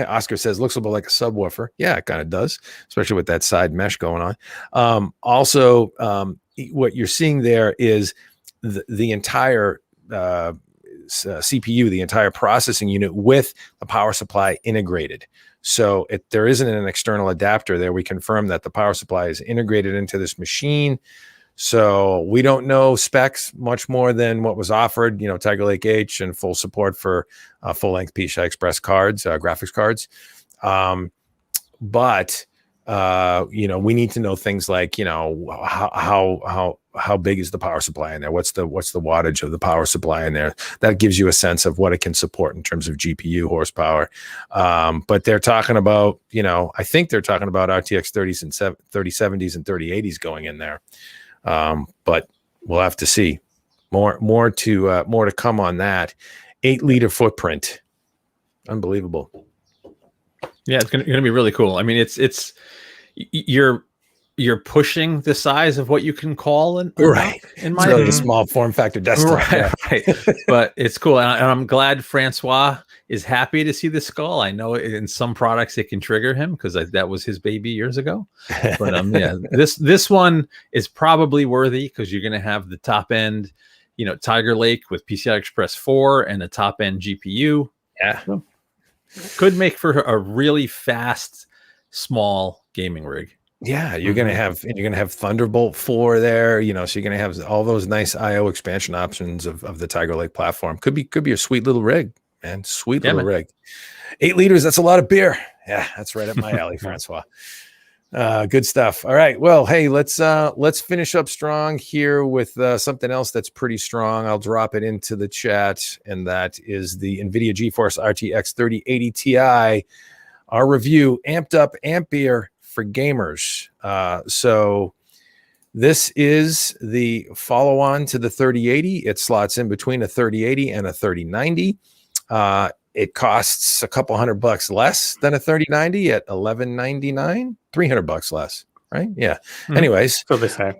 Oscar says, looks a little like a subwoofer. Yeah, it kind of does, especially with that side mesh going on. What you're seeing there is the entire CPU, the entire processing unit with a power supply integrated. So there isn't an external adapter there. We confirm that the power supply is integrated into this machine. So we don't know specs much more than what was offered, Tiger Lake H and full support for full-length PCI Express cards, graphics cards. But we need to know things like, how big is the power supply in there? What's the wattage of the power supply in there? That gives you a sense of what it can support in terms of GPU horsepower. But they're talking about, I think they're talking about RTX 30s and 3070s and 3080s going in there. But we'll have to see. More to come on that. 8-liter footprint. Unbelievable. Yeah, it's gonna be really cool. I mean, you're pushing the size of what you can call in my the small form factor desktop. Right. But it's cool, and I'm glad Francois is happy to see the skull. I know in some products it can trigger him because that was his baby years ago. But yeah, this one is probably worthy because you're going to have the top end, Tiger Lake with PCI Express 4 and a top end GPU. Yeah, so, could make for a really fast, small gaming rig. Yeah, you're gonna have Thunderbolt 4 there, so you're gonna have all those nice IO expansion options of the Tiger Lake platform. Could be a sweet little rig, man. Sweet little rig. 8 liters, that's a lot of beer. Yeah, that's right up my alley, Francois. Good stuff. All right. Well, hey, let's finish up strong here with something else that's pretty strong. I'll drop it into the chat, and that is the NVIDIA GeForce RTX 3080 Ti. Our review, amped up Ampere for gamers. So this is the follow-on to the 3080. It slots in between a 3080 and a 3090. It costs a couple $100 less than a 3090 at $1,199, $300 less, right? Yeah. Anyways, so they say.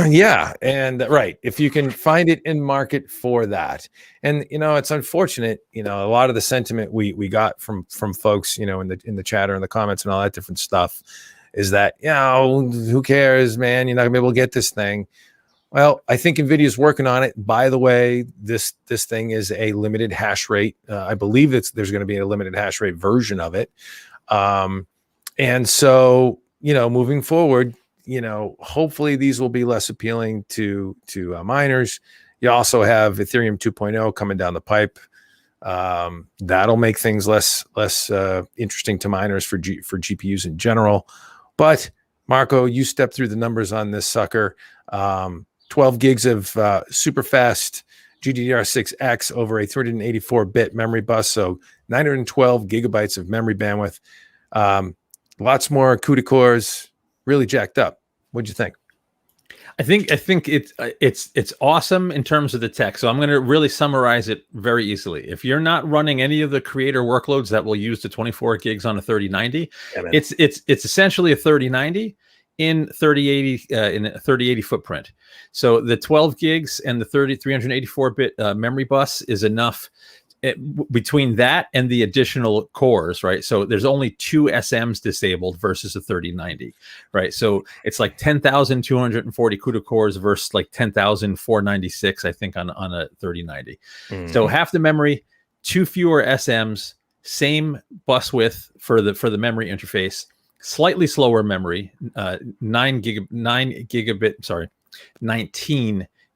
Yeah, and right, if you can find it in market for that. And it's unfortunate, a lot of the sentiment we got from folks, in the chat or in the comments and all that different stuff is that, who cares, man, you're not gonna be able to get this thing. Well, I think NVIDIA's working on it. By the way, this thing is a limited hash rate. I believe there's going to be a limited hash rate version of it. And so, moving forward, hopefully these will be less appealing to miners. You also have Ethereum 2.0 coming down the pipe. That'll make things less interesting to miners for GPUs in general. But Marco, you stepped through the numbers on this sucker. 12 gigs of super fast GDDR6X over a 384-bit memory bus, so 912 gigabytes of memory bandwidth. Lots more CUDA cores, really jacked up. What'd you think? I think it's awesome in terms of the tech. So I'm going to really summarize it very easily. If you're not running any of the creator workloads that will use the 24 gigs on a 3090, it's essentially a 3090 in 3080 in a 3080 footprint. So the 12 gigs and the 384-bit memory bus is enough. Between that and the additional cores, right? So there's only 2 SMs disabled versus a 3090, right? So it's like 10,240 CUDA cores versus like 10,496, I think, on a 3090. So half the memory, 2 fewer SMs, same bus width for the memory interface, slightly slower memory, 19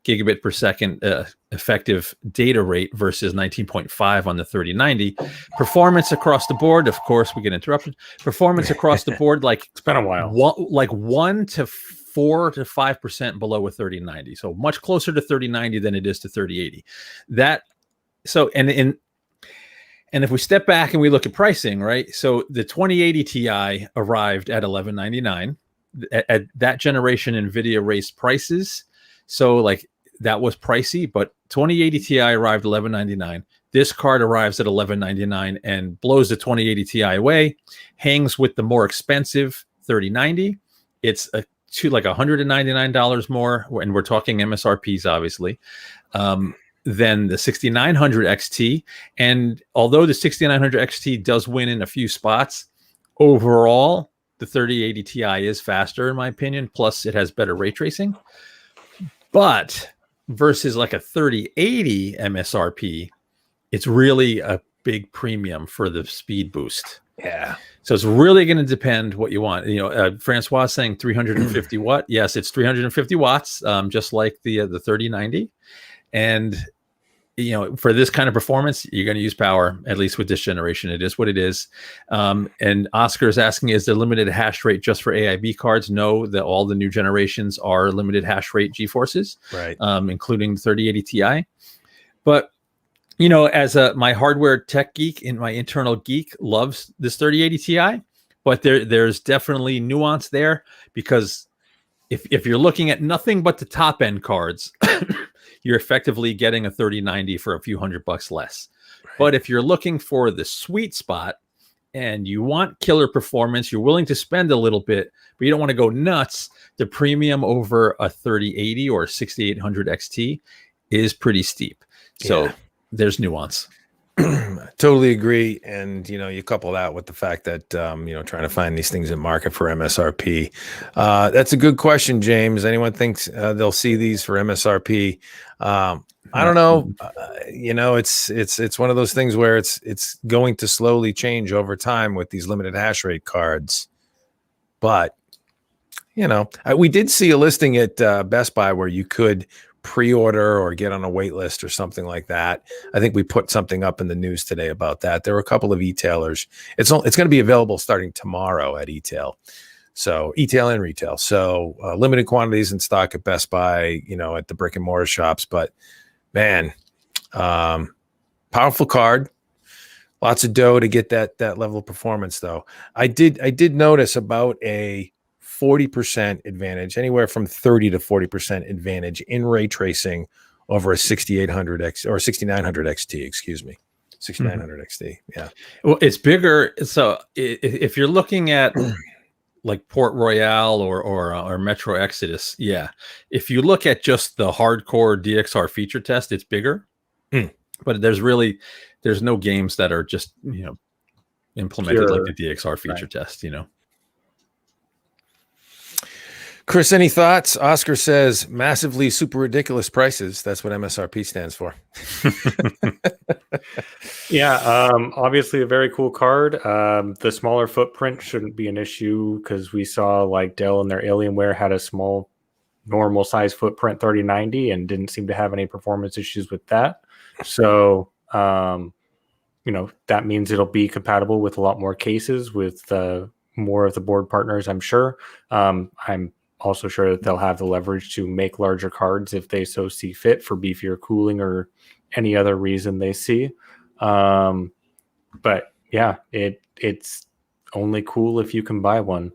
gigabit per second effective data rate versus 19.5 on the 3090. Performance across the board, of course, we get interrupted. Performance across the board, like it's been a while, 1 to 4 to 5% below a 3090. So much closer to 3090 than it is to 3080. And if we step back and we look at pricing, right? So the 2080 Ti arrived at $1,199. At that generation, NVIDIA raised prices. So like that was pricey, but 2080 Ti arrived $1,199. This card arrives at $1,199 and blows the 2080 Ti away, hangs with the more expensive 3090. It's like $199 more, and we're talking MSRPs, obviously, than the 6900 XT. And although the 6900 XT does win in a few spots, overall, the 3080 Ti is faster, in my opinion. Plus, it has better ray tracing. But versus like a 3080 MSRP, it's really a big premium for the speed boost. Yeah. So it's really going to depend what you want. Francois saying 350 watt. Yes, it's 350 watts, just like the 3090. And for this kind of performance, you're going to use power, at least with this generation. It is what it is. And Oscar is asking, is there limited hash rate just for AIB cards? No, all the new generations are limited hash rate GeForces, right? Including the 3080 Ti. But, as my hardware tech geek and my internal geek loves this 3080 Ti, but there's definitely nuance there, because if you're looking at nothing but the top end cards, you're effectively getting a 3090 for a few $100 less. But if you're looking for the sweet spot and you want killer performance, you're willing to spend a little bit, but you don't want to go nuts, the premium over a 3080 or 6800 XT is pretty steep. So there's nuance. Totally agree. And, you couple that with the fact that, trying to find these things in market for MSRP. That's a good question, James. Anyone thinks they'll see these for MSRP? I don't know. It's one of those things where it's going to slowly change over time with these limited hash rate cards. But, we did see a listing at Best Buy where you could pre-order or get on a wait list or something like that. I think we put something up in the news today about that. There were a couple of e-tailers. It's going to be available starting tomorrow at e-tail. So e-tail and retail. So limited quantities in stock at Best Buy, at the brick and mortar shops. But man, powerful card. Lots of dough to get that level of performance though. I did notice about a 40% advantage, anywhere from 30 to 40% advantage in ray tracing over a 6800X or 6900 XT, excuse me. 6900 XT. Yeah. Well, it's bigger. So if you're looking at like Port Royale or Metro Exodus, yeah. If you look at just the hardcore DXR feature test, it's bigger. But there's no games that are just, implemented like the DXR feature test, Chris, any thoughts? Oscar says massively super ridiculous prices. That's what MSRP stands for. Obviously a very cool card. The smaller footprint shouldn't be an issue because we saw like Dell and their Alienware had a small normal size footprint 3090 and didn't seem to have any performance issues with that. So, that means it'll be compatible with a lot more cases with more of the board partners, I'm sure. I'm also sure that they'll have the leverage to make larger cards if they so see fit for beefier cooling or any other reason they see. But yeah, it's only cool if you can buy one.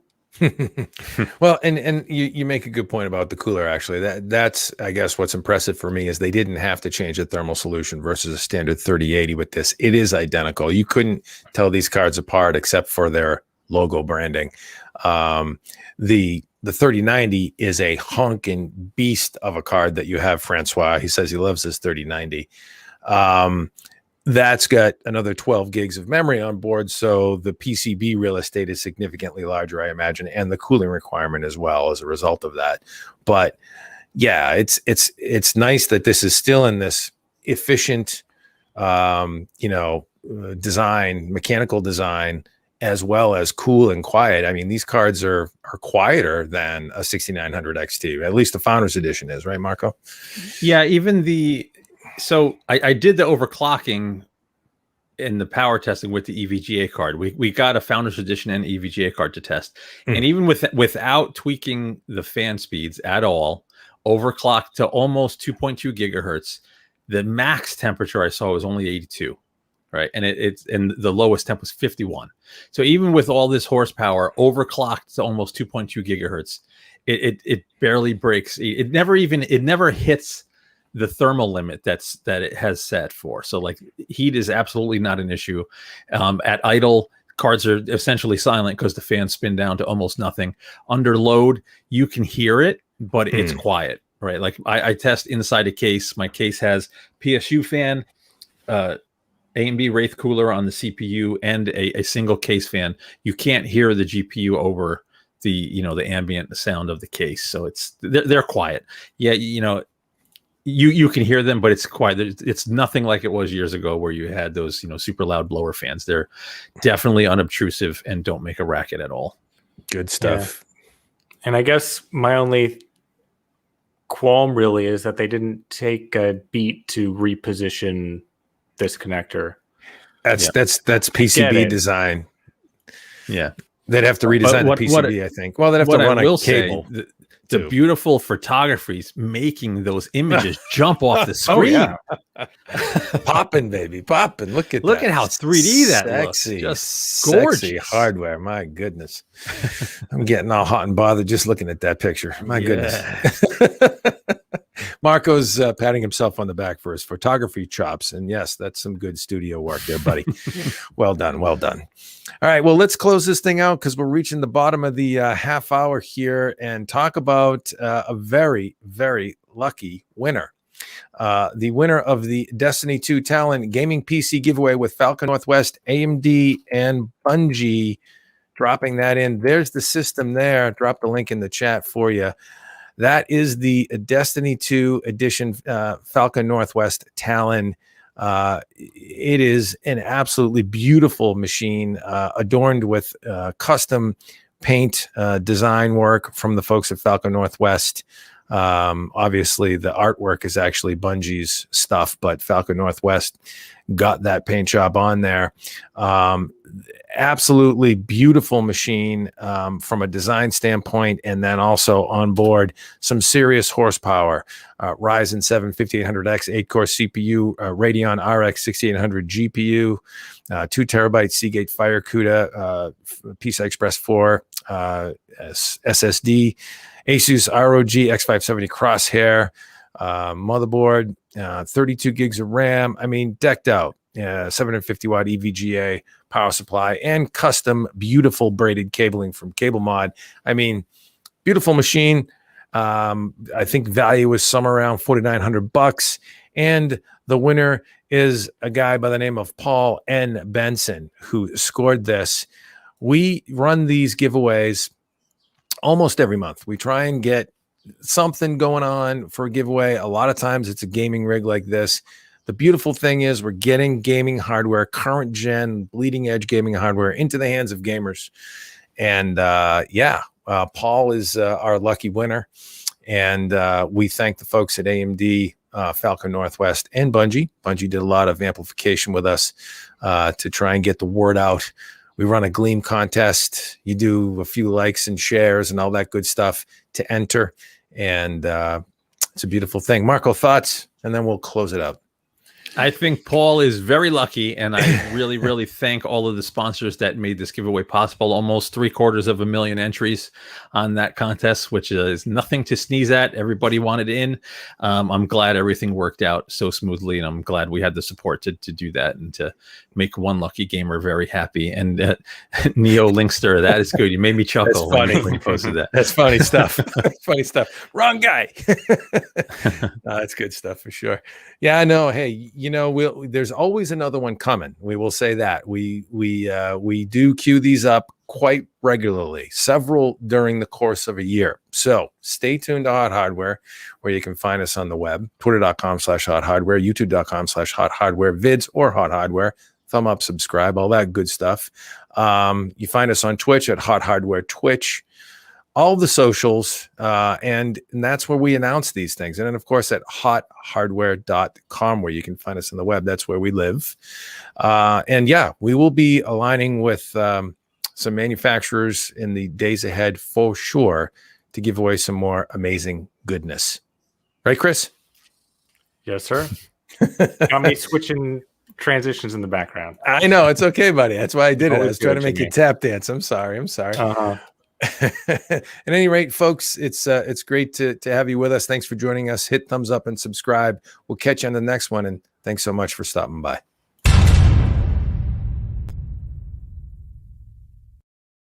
Well, and you make a good point about the cooler. Actually, that's I guess what's impressive for me is they didn't have to change the thermal solution versus a standard 3080 with this. It is identical. You couldn't tell these cards apart except for their logo branding. The 3090 is a honking beast of a card that you have, Francois. He says he loves this 3090. That's got another 12 gigs of memory on board, so the PCB real estate is significantly larger, I imagine, and the cooling requirement as well as a result of that. But yeah, it's nice that this is still in this efficient, design, mechanical design, as well as cool and quiet. I mean, these cards are quieter than a 6900 XT. At least the Founders Edition is, right, Marco? Yeah, so I did the overclocking in the power testing with the EVGA card. We got a Founders Edition and EVGA card to test. And even without tweaking the fan speeds at all, overclocked to almost 2.2 gigahertz, the max temperature I saw was only 82. Right. And and the lowest temp was 51. So even with all this horsepower overclocked to almost 2.2 gigahertz, it barely breaks. It never hits the thermal limit that it has set for. So like heat is absolutely not an issue. At idle, cards are essentially silent because the fans spin down to almost nothing. Under load, you can hear it, but it's quiet. Right. Like I test inside a case. My case has PSU fan, AMD Wraith cooler on the CPU, and a single case fan. You can't hear the GPU over the ambient sound of the case. So they're quiet. Yeah, you can hear them, but it's quiet. It's nothing like it was years ago where you had those super loud blower fans. They're definitely unobtrusive and don't make a racket at all. Good stuff. Yeah. And I guess my only qualm really is that they didn't take a beat to reposition this connector. That's PCB design. Yeah, they'd have to redesign the PCB. I think. Well, they'd have to run a cable. The beautiful photography is making those images jump off the screen. Oh, yeah. Popping, baby, popping. Look at how 3D that sexy, looks. Just gorgeous. Sexy hardware. My goodness, I'm getting all hot and bothered just looking at that picture. My goodness. Marco's patting himself on the back for his photography chops. And yes, that's some good studio work there, buddy. Well done. Well done. All right. Well, let's close this thing out because we're reaching the bottom of the half hour here and talk about a very, very lucky winner. The winner of the Destiny 2 Talon gaming PC giveaway with Falcon Northwest, AMD, and Bungie. Dropping that in. There's the system there. Drop the link in the chat for you. That is the Destiny 2 edition Falcon Northwest Talon. It is an absolutely beautiful machine, adorned with custom paint design work from the folks at Falcon Northwest. Obviously, the artwork is actually Bungie's stuff, but Falcon Northwest got that paint job on there. Absolutely beautiful machine from a design standpoint, and then also on board some serious horsepower. Ryzen 7 5800X 8-core CPU, Radeon RX 6800 GPU, 2 terabyte Seagate Fire CUDA, PCI Express 4 SSD, ASUS ROG X570 Crosshair, motherboard, 32 gigs of RAM. I mean, decked out. 750 watt EVGA power supply and custom beautiful braided cabling from Cable Mod. I mean, beautiful machine. I think value is somewhere around $4,900. And the winner is a guy by the name of Paul N. Benson, who scored this. We run these giveaways almost every month. We try and get something going on for a giveaway. A lot of times it's a gaming rig like this. The beautiful thing is we're getting gaming hardware, current gen, bleeding edge gaming hardware into the hands of gamers. And Paul is our lucky winner. And we thank the folks at AMD, Falcon Northwest, and Bungie. Bungie did a lot of amplification with us to try and get the word out. We run a Gleam contest. You do a few likes and shares and all that good stuff to enter. And it's a beautiful thing. Marco, thoughts? And then we'll close it out. I think Paul is very lucky, and I really, really thank all of the sponsors that made this giveaway possible. Almost 750,000 entries on that contest, which is nothing to sneeze at. Everybody wanted in. I'm glad everything worked out so smoothly, and I'm glad we had the support to do that and to make one lucky gamer very happy. And Neo Linkster, that is good. You made me chuckle. That's funny. When you posted that. That's funny stuff. Funny stuff. Wrong guy. That's good stuff for sure. Yeah, I know. Hey, you know, there's always another one coming. We will say that we do queue these up quite regularly, several during the course of a year. So stay tuned to Hot Hardware, where you can find us on the web, twitter.com/Hot Hardware, youtube.com/Hot Hardware, vids or Hot Hardware. Thumb up, subscribe, all that good stuff. You find us on Twitch at Hot Hardware Twitch. All the socials, and that's where we announce these things. And then, of course, at hothardware.com, where you can find us on the web. That's where we live. And yeah, we will be aligning with some manufacturers in the days ahead for sure to give away some more amazing goodness. Right, Chris? Yes, sir. Got me switching transitions in the background. I know. It's okay, buddy. That's why I did it. I was trying to make you tap dance. I'm sorry. Uh-huh. At any rate, folks, it's great to have you with us. Thanks for joining us. Hit thumbs up and subscribe. We'll catch you on the next one, and thanks so much for stopping by.